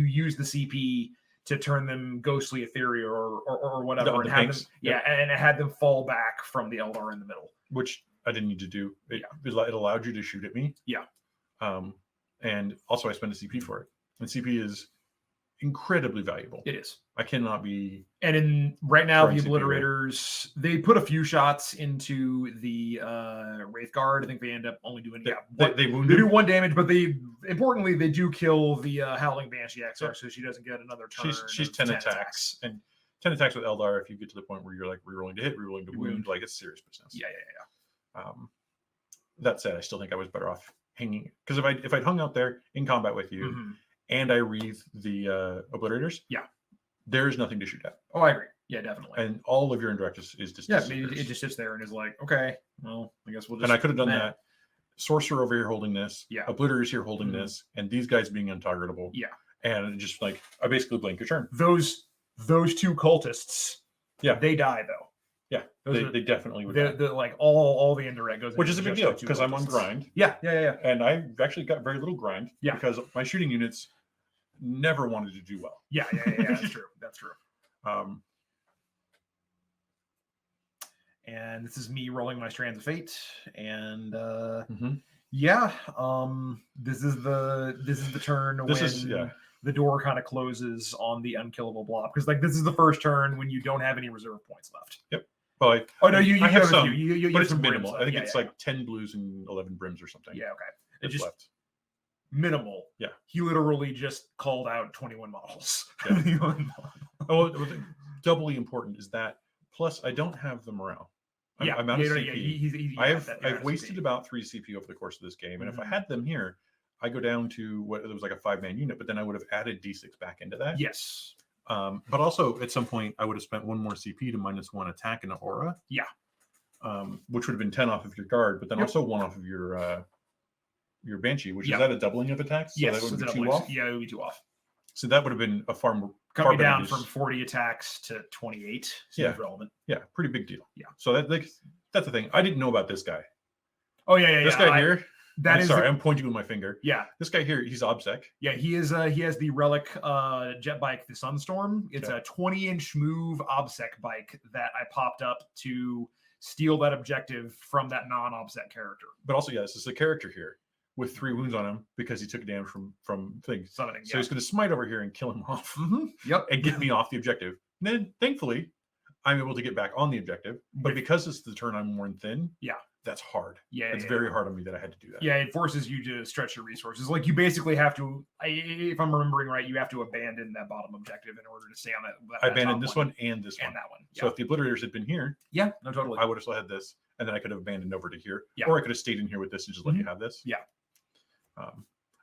used the CP to turn them ghostly ethereal or whatever, and have them, and it had them fall back from the Eldar in the middle, which I didn't need to do. It allowed you to shoot at me. Yeah. And also I spent a CP for it, and CP incredibly valuable. It is. I cannot be. And right now, the throwing CP away. Obliterators, they put a few shots into the Wraith Guard. I think they end up only doing They wound they him. do 1 damage, but importantly they do kill the Howling Banshee XR, so she doesn't get another turn. She's 10 attacks. And 10 attacks with Eldar. If you get to the point where you're like rerolling to hit, rerolling to wound, like it's serious business. Yeah. That said, I still think I was better off hanging, because if I'd hung out there in combat with you Mhm. and I wreathe the Obliterators, there's nothing to shoot at. Oh, I agree. Yeah, definitely. And all of your indirect is just it just sits there and is like, okay, well, I guess we'll just. And I could have done that. Sorcerer over here holding this, Obliterators here holding Mhm. this, and these guys being untargetable. Yeah. And just like I basically blank your turn. Those 2 cultists, they die though. Yeah, they definitely would. Like all the indirect goes, which is a big deal just because I'm on grind. Yeah. And I've actually got very little grind. Yeah. Because my shooting units never wanted to do well. Yeah. That's true. That's true. And this is me rolling my Strands of Fate, and this is the turn when the door kind of closes on the unkillable blob, because like this is the first turn when you don't have any reserve points left. Yep. Well, you have have some, a few. You but have it's some minimal. brims I think left. it's like 10 blues and 11 brims or something. Yeah. Okay. It's just left. Minimal. Yeah. He literally just called out 21 models. Yeah. Oh, doubly important is that. Plus, I don't have the morale. I'm out of CP. I've wasted about 3 CP over the course of this game, and if I had them here, I go down to what it was like a 5-man unit, but then I would have added D6 back into that. Yes. But also at some point I would have spent 1 more CP to -1 attack in an aura. Yeah. Which would have been 10 off of your guard, but then also 1 off of your Banshee, which is that a doubling of attacks? So yes, that would be 2 off. Yeah, it would be 2 off. So that would have been a far more. Cut me down from 40 attacks to 28. Yeah, relevant. Yeah, pretty big deal. Yeah. So that's the thing. I didn't know about this guy. Oh yeah. This guy here. Sorry, I'm pointing with my finger. Yeah. This guy here, he's OBSEC. Yeah, he is. He has the Relic jet bike, the Sunstorm. It's a 20-inch move OBSEC bike that I popped up to steal that objective from that non-OBSEC character. But also, this is a character here with 3 wounds on him because he took damage from things. Summoning. So he's going to smite over here and kill him off. Yep. And get me off the objective. And then, thankfully, I'm able to get back on the objective. But because it's the turn I'm worn thin, that's hard. Yeah, it's very hard on me that I had to do that. Yeah, it forces you to stretch your resources. Like you basically have to, if I'm remembering right, you have to abandon that bottom objective in order to stay on that. I abandoned this one and this one. And that one. So if the Obliterators had been here, no, totally, I would have still had this, and then I could have abandoned over to here. Yeah. Or I could have stayed in here with this and just let you have this. Yeah.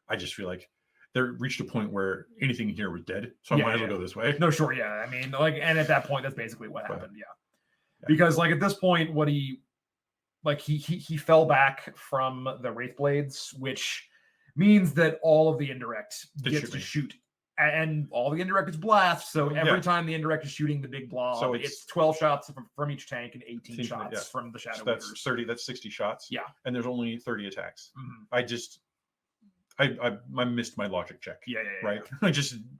I just feel like they reached a point where anything here was dead, so I might as well go this way. No, sure, yeah. I mean, like, and at that point, that's basically what happened. Yeah. Because like at this point, what he fell back from the Wraith Blades, which means that all of the indirect gets to shoot, and all the indirect is blast. So every time the indirect is shooting the big blob, so it's 12 shots from each tank and 18 shots from the Shadow Weavers. That's 30. That's 60 shots. Yeah, and there's only 30 attacks. I missed my logic check. Yeah. Right.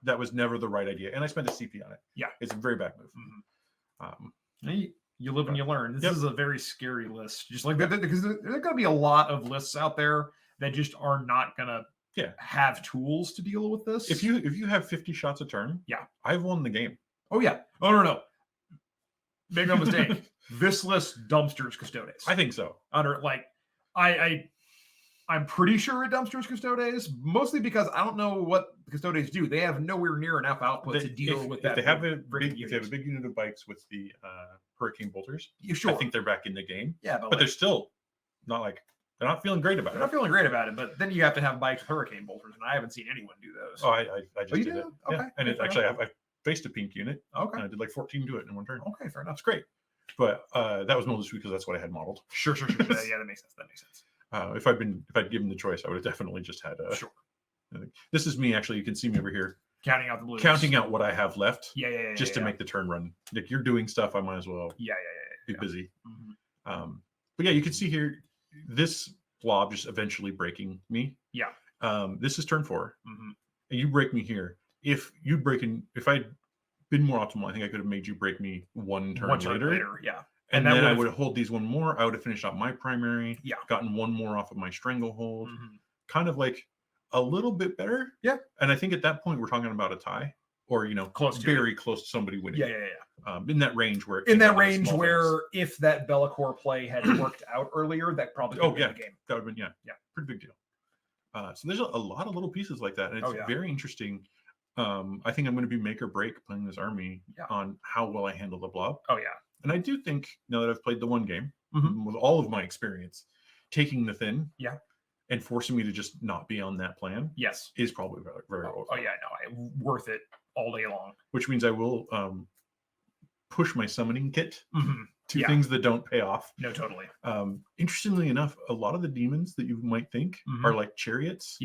That was never the right idea, and I spent a CP on it. Yeah, it's a very bad move. You live and you learn. This is a very scary list, just like that, because there are going to be a lot of lists out there that just are not going to have tools to deal with this. If you have 50 shots a turn, I've won the game. Oh yeah. Oh no. Make no mistake. This list dumpsters Custodes. I think so. I'm pretty sure it dumpsters Custodes, mostly because I don't know what the Custodes do. They have nowhere near enough output to deal with that. If they have a big unit of bikes with the Hurricane Bolters, I think they're back in the game. Yeah, but they're still not they're not feeling great about it. They're not feeling great about it, but then you have to have bikes with Hurricane Bolters, and I haven't seen anyone do those. Oh, I just did it. Okay. Yeah. And I faced a pink unit. Okay. And I did like 14 to it in one turn. Okay, fair enough. It's great. But that was mostly because that's what I had modeled. Sure. Yeah, that makes sense. If I'd given the choice, I would have definitely just had a. Sure. This is me actually. You can see me over here counting out the blues, counting out what I have left. Yeah. Just to make the turn run. Like you're doing stuff, I might as well. Be busy. But yeah, you can see here this blob just eventually breaking me. Yeah. This is turn 4, and you break me here. If I'd been more optimal, I think I could have made you break me one turn later. Yeah. And then I would hold these one more. I would have finished out my primary. Yeah. Gotten one more off of my stranglehold. Kind of like a little bit better. Yeah. And I think at that point we're talking about a tie. or Close to very close to somebody winning. Yeah. In that range where If that Belakor play had worked out earlier, that probably could have been the game. That would have been pretty big deal. So there's a lot of little pieces like that, and it's very interesting. I think I'm going to be make or break playing this army on how well I handle the blob. Oh yeah. And I do think, now that I've played the one game, with all of my experience, taking the thin and forcing me to just not be on that plan is probably very, very worth it all day long. Which means I will push my summoning kit to things that don't pay off. No, totally. Interestingly enough, a lot of the demons that you might think are like chariots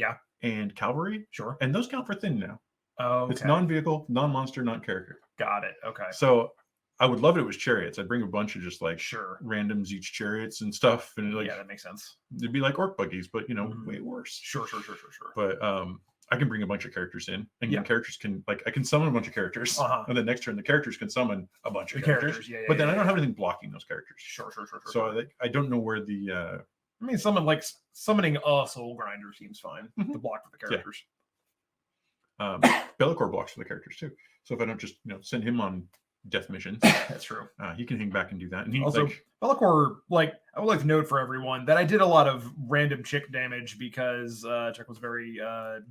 and cavalry. Sure. And those count for thin now. Oh, It's non-vehicle, non-monster, non-character. Got it. Okay. So I would love it was chariots. I'd bring a bunch of just like random Tzeentch chariots and stuff, and like that makes sense. It'd be like orc buggies, but way worse. Sure. But I can bring a bunch of characters in, and characters can I can summon a bunch of characters, and then next turn the characters can summon a bunch of characters. But then I don't have anything blocking those characters. Sure. So I don't know where the. I mean, summoning a soul grinder seems fine to block for the characters. Belakor blocks for the characters too. So if I don't just send him on death missions, that's true. He can hang back and do that. And he also Belakor, I would like to note for everyone that I did a lot of random chick damage because Chick was very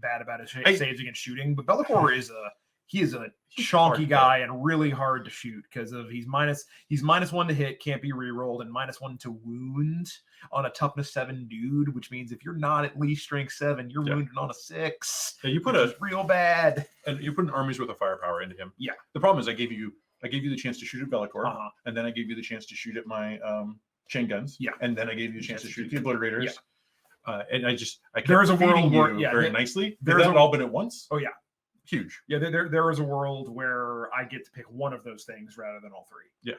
bad about his saves against shooting. But Belakor is a chonky guy and really hard to shoot because of he's -1 to hit, can't be rerolled, and -1 to wound on a toughness 7 dude, which means if you're not at least strength 7, you're wounded on a 6. Yeah, you put real bad. And you put an armies worth of firepower into him. Yeah. The problem is I gave you the chance to shoot at Belakor, and then I gave you the chance to shoot at my Chainguns, and then I gave you the chance to shoot at the Obliterators. And I kept there is a world where very nicely. There's all been at once. Oh yeah. Huge. Yeah, there is a world where I get to pick one of those things rather than all three. Yeah.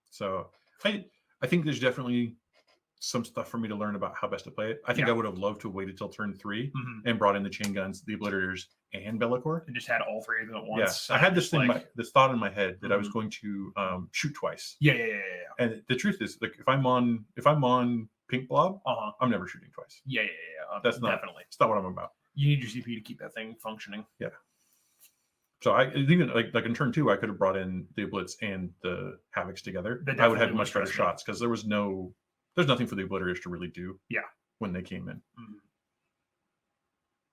So I think there's definitely some stuff for me to learn about how best to play it. I think I would have loved to have waited till turn 3 and brought in the Chainguns, the Obliterators, and Belakor. And just had all three of them at once. Yeah. I had this thought in my head that I was going to shoot twice. Yeah. And the truth is, like, if I'm on Pink Blob, I'm never shooting twice. Yeah. That's definitely. It's not what I'm about. You need your CP to keep that thing functioning. Yeah. So I even like in turn 2, I could have brought in the Oblits and the Havocs together. I would have much better shots because there's nothing for the Obliterators to really do. Yeah. When they came in.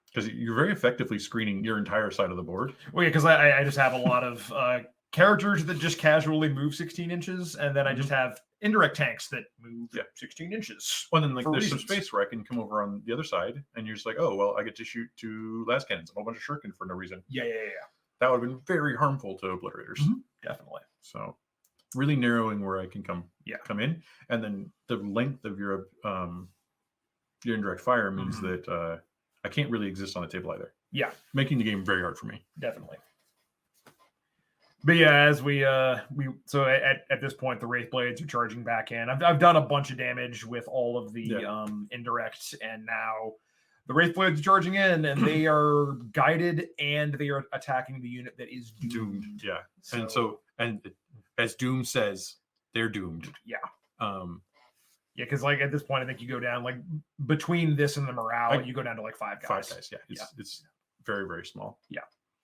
Because you're very effectively screening your entire side of the board. Well, yeah, because I just have a lot of characters that just casually move 16 inches, and then I just have indirect tanks that move 16 inches. Well, then there's some space where I can come over on the other side, and you're just like, oh, well, I get to shoot 2 las cannons, a whole bunch of shuriken for no reason. Yeah. That would have been very harmful to Obliterators. Definitely. So really narrowing where I can come in, and then the length of your indirect fire means that I can't really exist on the table either. Yeah. Making the game very hard for me. Definitely. But yeah, as so at this point, the Wraith Blades are charging back in. I've done a bunch of damage with all of the indirects, and now the Wraith Blades are charging in, and they are guided, and they are attacking the unit that is doomed. Yeah, and as Doom says, they're doomed. Yeah. Yeah, because at this point, I think you go down between this and the morale, you go down to 5 guys. 5 guys, yeah. It's very, very small. Yeah.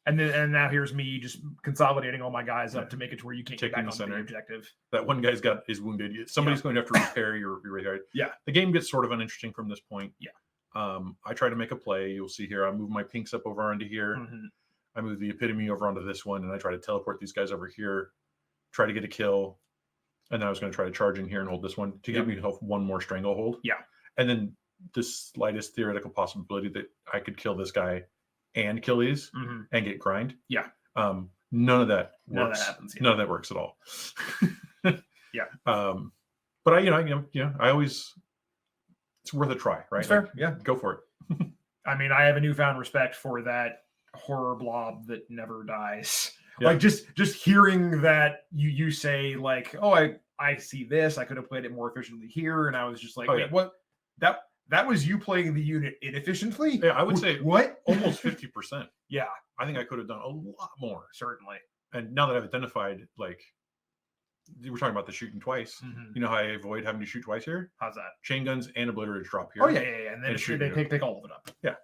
And now here's me just consolidating all my guys up to make it to where you can't get back on the objective. That one guy's is wounded. Somebody's going to have to repair your radar. Yeah. The game gets sort of uninteresting from this point. Yeah. I try to make a play. You'll see here. I move my pinks up over onto here. I move the Epitome over onto this one, and I try to teleport these guys over here. Try to get a kill. And then I was going to try to charge in here and hold this one to give me one more stranglehold. Yeah. And then the slightest theoretical possibility that I could kill this guy and kill these and get grind. Yeah. None of that works. None of that happens. None of that works at all. Yeah. But I always, it's worth a try, right? It's fair. Yeah. Go for it. I mean, I have a newfound respect for that horror blob that never dies. Yeah. Just hearing that you say oh, I see this. I could have played it more efficiently here, and I was just wait, what? That was you playing the unit inefficiently? Yeah, I would say what? Almost 50%. Yeah, I think I could have done a lot more. Certainly. And now that I've identified, we're talking about the shooting twice. You know how I avoid having to shoot twice here? How's that? Chainguns and Obliterators drop here. Oh yeah. And then they pick all of it up. Yeah.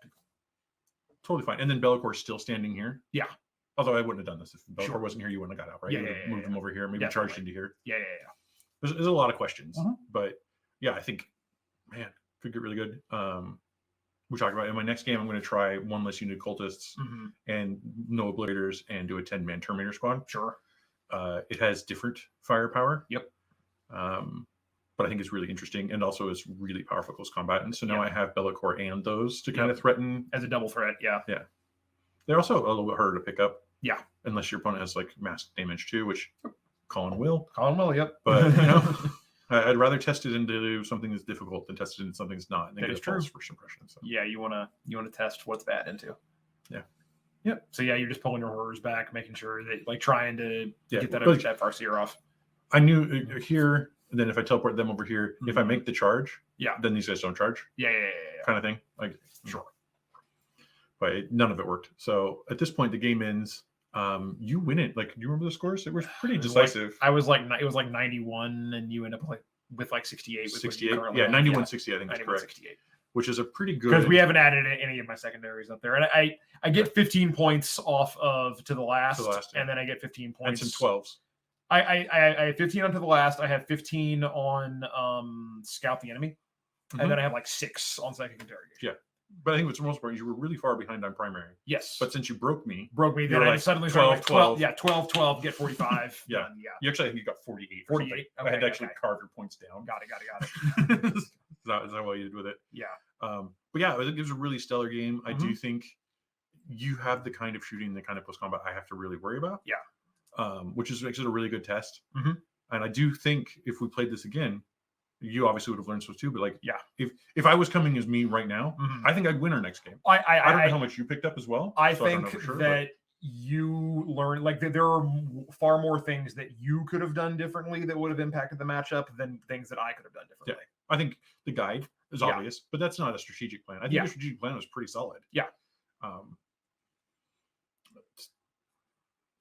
Totally fine. And then Belakor's still standing here. Yeah. Although I wouldn't have done this if Belakor Sure. wasn't here. You wouldn't have got out, right? Yeah, You would have moved him over here, maybe Definitely. charged into here. Yeah. There's a lot of questions, Mhm. but yeah, I think, man, could get really good. We talked about in my next game, I'm going to try one less unit cultists Mhm. and no obliterators and do a 10-man Terminator squad. Sure. It has different firepower. Yep. But I think it's really interesting, and also it's really powerful close combat. And so now Yep. I have Belakor and those to kind Yep. of threaten. As a double threat, yeah. They're also a little bit harder to pick up. Yeah. Unless your opponent has like mask damage too, which Colin will. Colin will, yep. But I'd rather test it into something that's difficult than test it into something that's not. And That is true. First impression. So. Yeah, you wanna test what's bad into. Yeah. Yep. So yeah, you're just pulling your horrors back, making sure that like trying to get that but Farseer off. I knew here, and then if I teleport them over here, if I make the charge, then these guys don't charge. Yeah. Kind of thing. Like Sure. But none of it worked. So at this point, the game ends. You win it. Like, do you remember the scores? It was pretty decisive. It was like 91, and you end up with like 68. With 68. Yeah, 91, 68. I think that's correct. 68. Which is a pretty good. Because we haven't added any of my secondaries up there, and I get 15 points off of to the last, and then I get 15 points and some 12s. I have 15 onto the last. I have 15 on scout the enemy, and then I have like 6 on second interrogation. Yeah. But I think what's the most important, you were really far behind on primary. Yes. But since you broke me, then I suddenly started like 12. Yeah, 12, get 45. Yeah. Done, yeah. You actually, I think you got 48. 48. Okay, I had to actually carve your points down. Got it. Is that what you did with it? Yeah. But yeah, it was a really stellar game. I do think you have the kind of shooting, the kind of post combat I have to really worry about. Yeah. Which makes it a really good test. And I do think if we played this again, you obviously would have learned so too. But like, if I was coming as me right now, I think I'd win our next game. I don't know how much you picked up as well. I think that you learn like there are far more things that you could have done differently that would have impacted the matchup than things that I could have done differently. Yeah. I think the guide is obvious, but that's not a strategic plan. I think the strategic plan was pretty solid. Yeah.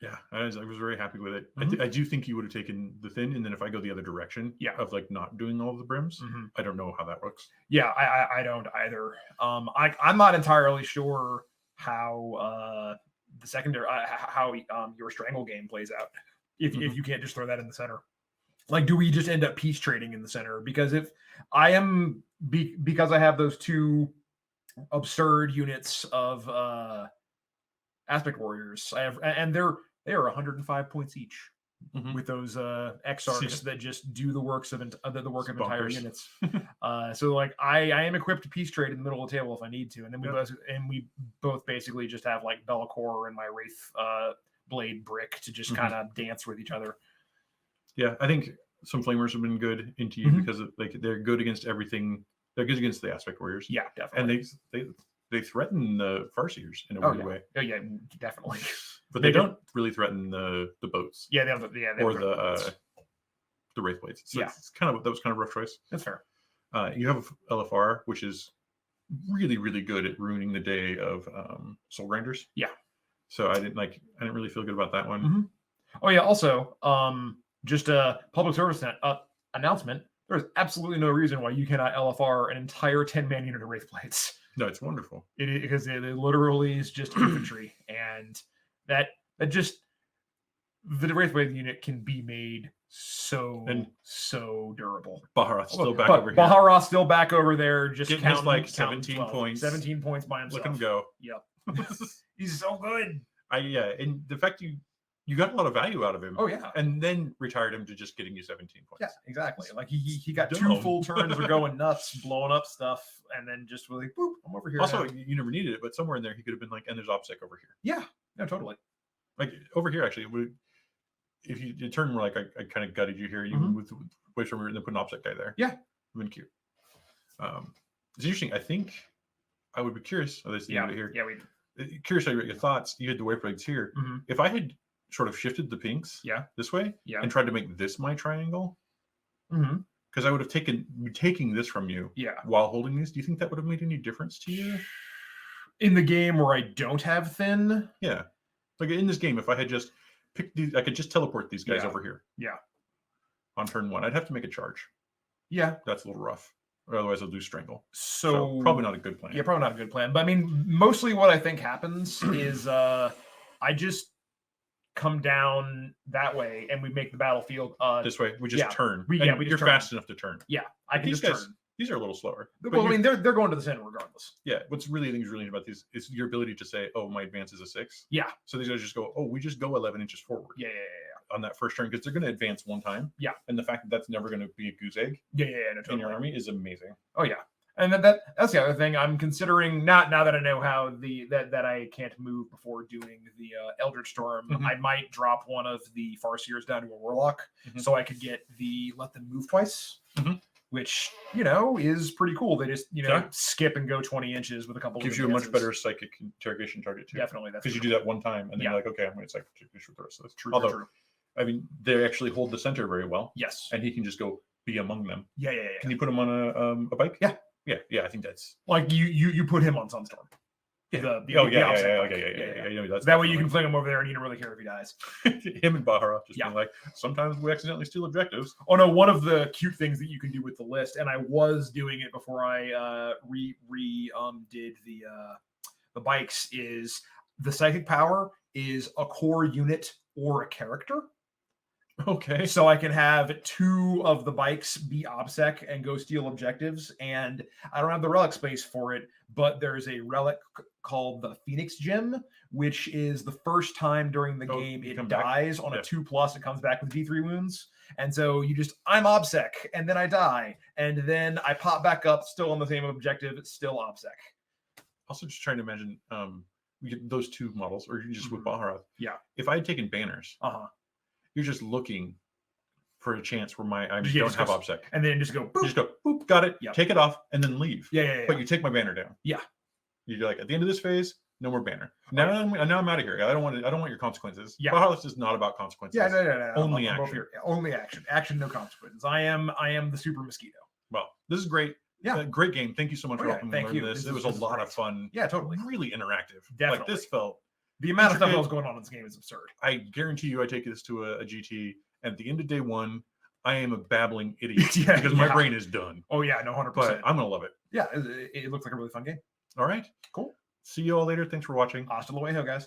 Yeah, I was very happy with it. I do think you would have taken the thin, and then if I go the other direction, of like not doing all the brims, I don't know how that works. Yeah, I don't either. I'm not entirely sure how the secondary how your strangle game plays out if you can't just throw that in the center. Like, do we just end up peace trading in the center? Because if I am because I have those 2 absurd units of aspect warriors, I have, and they are 105 points each with those exarchs that just do the work of entire units. So like I am equipped to peace trade in the middle of the table if I need to, and then we both basically just have like Belakor and my Wraith blade brick to just kind of dance with each other. Yeah, I think some flamers have been good into you because they're good against everything. They're good against the aspect warriors. Yeah, definitely. And they threaten the Farseers in a weird way. Oh yeah, definitely. But they don't really threaten the boats. Yeah, they have the Wraith Blades. So it's that was kind of a rough choice. That's fair. You have LFR, which is really, really good at ruining the day of soul grinders. Yeah. So I didn't really feel good about that one. Oh yeah. Also, just a public service announcement. There's absolutely no reason why you cannot LFR an entire 10-man unit of Wraith Blades. No, it's wonderful. Because it literally is just infantry, and that just the Wraith Blade unit can be made so durable. Baharroth's still back over here. Baharroth's still back over there, just counting 17 points. 17 points by himself. Look him go. Yep. He's so good. And the fact you got a lot of value out of him. Oh yeah. And then retired him to just getting you 17 points. Yeah, exactly. Like he got 2 full turns of going nuts, blowing up stuff, and then just really boop, I'm over here. Also, you never needed it, but somewhere in there he could have been like, and there's OPSEC over here. Yeah. No, totally. Like over here, actually, if you turn more like I kind of gutted you here, you with waves from here and then put an OPSEC guy there. Yeah. It'd been cute. It's interesting. I think I would be curious. Oh, there's the unit here. Yeah, curious about your thoughts. You had the wave blades here. If I had sort of shifted the pinks this way and tried to make this my triangle, because I would have taking this from you while holding these, do you think that would have made any difference to you in the game where I don't have thin? Yeah, like in this game, if I had just picked these, I could just teleport these guys over here on turn 1. I'd have to make a charge. That's a little rough, or otherwise I'll do strangle. So probably not a good plan. Probably not a good plan. But I mean, mostly what I think happens is I just come down that way, and we make the battlefield. This way, we just turn. We And just you're turn. fast enough to turn. Yeah, I can These just guys, turn. these are a little slower. Well, I mean, they're going to the center regardless. Yeah, what's really I think is really about these is your ability to say, "Oh, my advance is a 6." Yeah. So these guys just go, "Oh, we just go 11 inches forward." Yeah. On that first turn because they're going to advance one time. Yeah. And the fact that that's never going to be a goose egg. No, in totally. your army is amazing. Oh yeah. And then that's the other thing I'm considering. Now that I know how that I can't move before doing the Eldritch Storm, I might drop one of the Farseers down to a Warlock, so I could get let them move twice, which is pretty cool. They just skip and go 20 inches with a couple. Gives you a much better psychic interrogation target too. Definitely, that's because you do that one time and then you're like, okay, I'm going to psychic interrogation with the rest of this. True. I mean, they actually hold the center very well. Yes, and he can just go be among them. Yeah. Can you put him on a bike? Yeah. I think that's like you put him on Sunstorm. Yeah. That's that way you can fling him over there, and you don't really care if he dies. Him and Bahara just being like, sometimes we accidentally steal objectives. Oh no! One of the cute things that you can do with the list, and I was doing it before I did the bikes, is the psychic power is a core unit or a character. Okay. So I can have 2 of the bikes be OBSEC and go steal objectives. And I don't have the relic space for it, but there's a relic called the Phoenix Gem, which is the first time during the game it dies on a 2+. It comes back with D3 wounds. And so I'm OBSEC, and then I die. And then I pop back up, still on the same objective, still OBSEC. Also just trying to imagine we get those 2 models, or you just with Bahara. Yeah. If I had taken banners, you're just looking for a chance where I don't have OBSEC. And then just go, boop. Just go, boop, got it. Take it off, and then leave. Yeah. But you take my banner down. Yeah. You're like, at the end of this phase, no more banner. Now I'm out of here. I don't want your consequences. Yeah. Baja is not about consequences. Yeah, no. Only action. Only action. Action, no consequences. I am the super mosquito. Well, this is great. Yeah. Great game. Thank you so much for helping me learn this. It was a lot of fun. Yeah, totally. Really interactive. Definitely. Like this felt. The amount of stuff that was going on in this game is absurd. I guarantee you I take this to a GT, and at the end of day 1, I am a babbling idiot because my brain is done. Oh, yeah, no, 100%. But I'm going to love it. Yeah, it looks like a really fun game. All right. Cool. See you all later. Thanks for watching. Hasta luego, guys.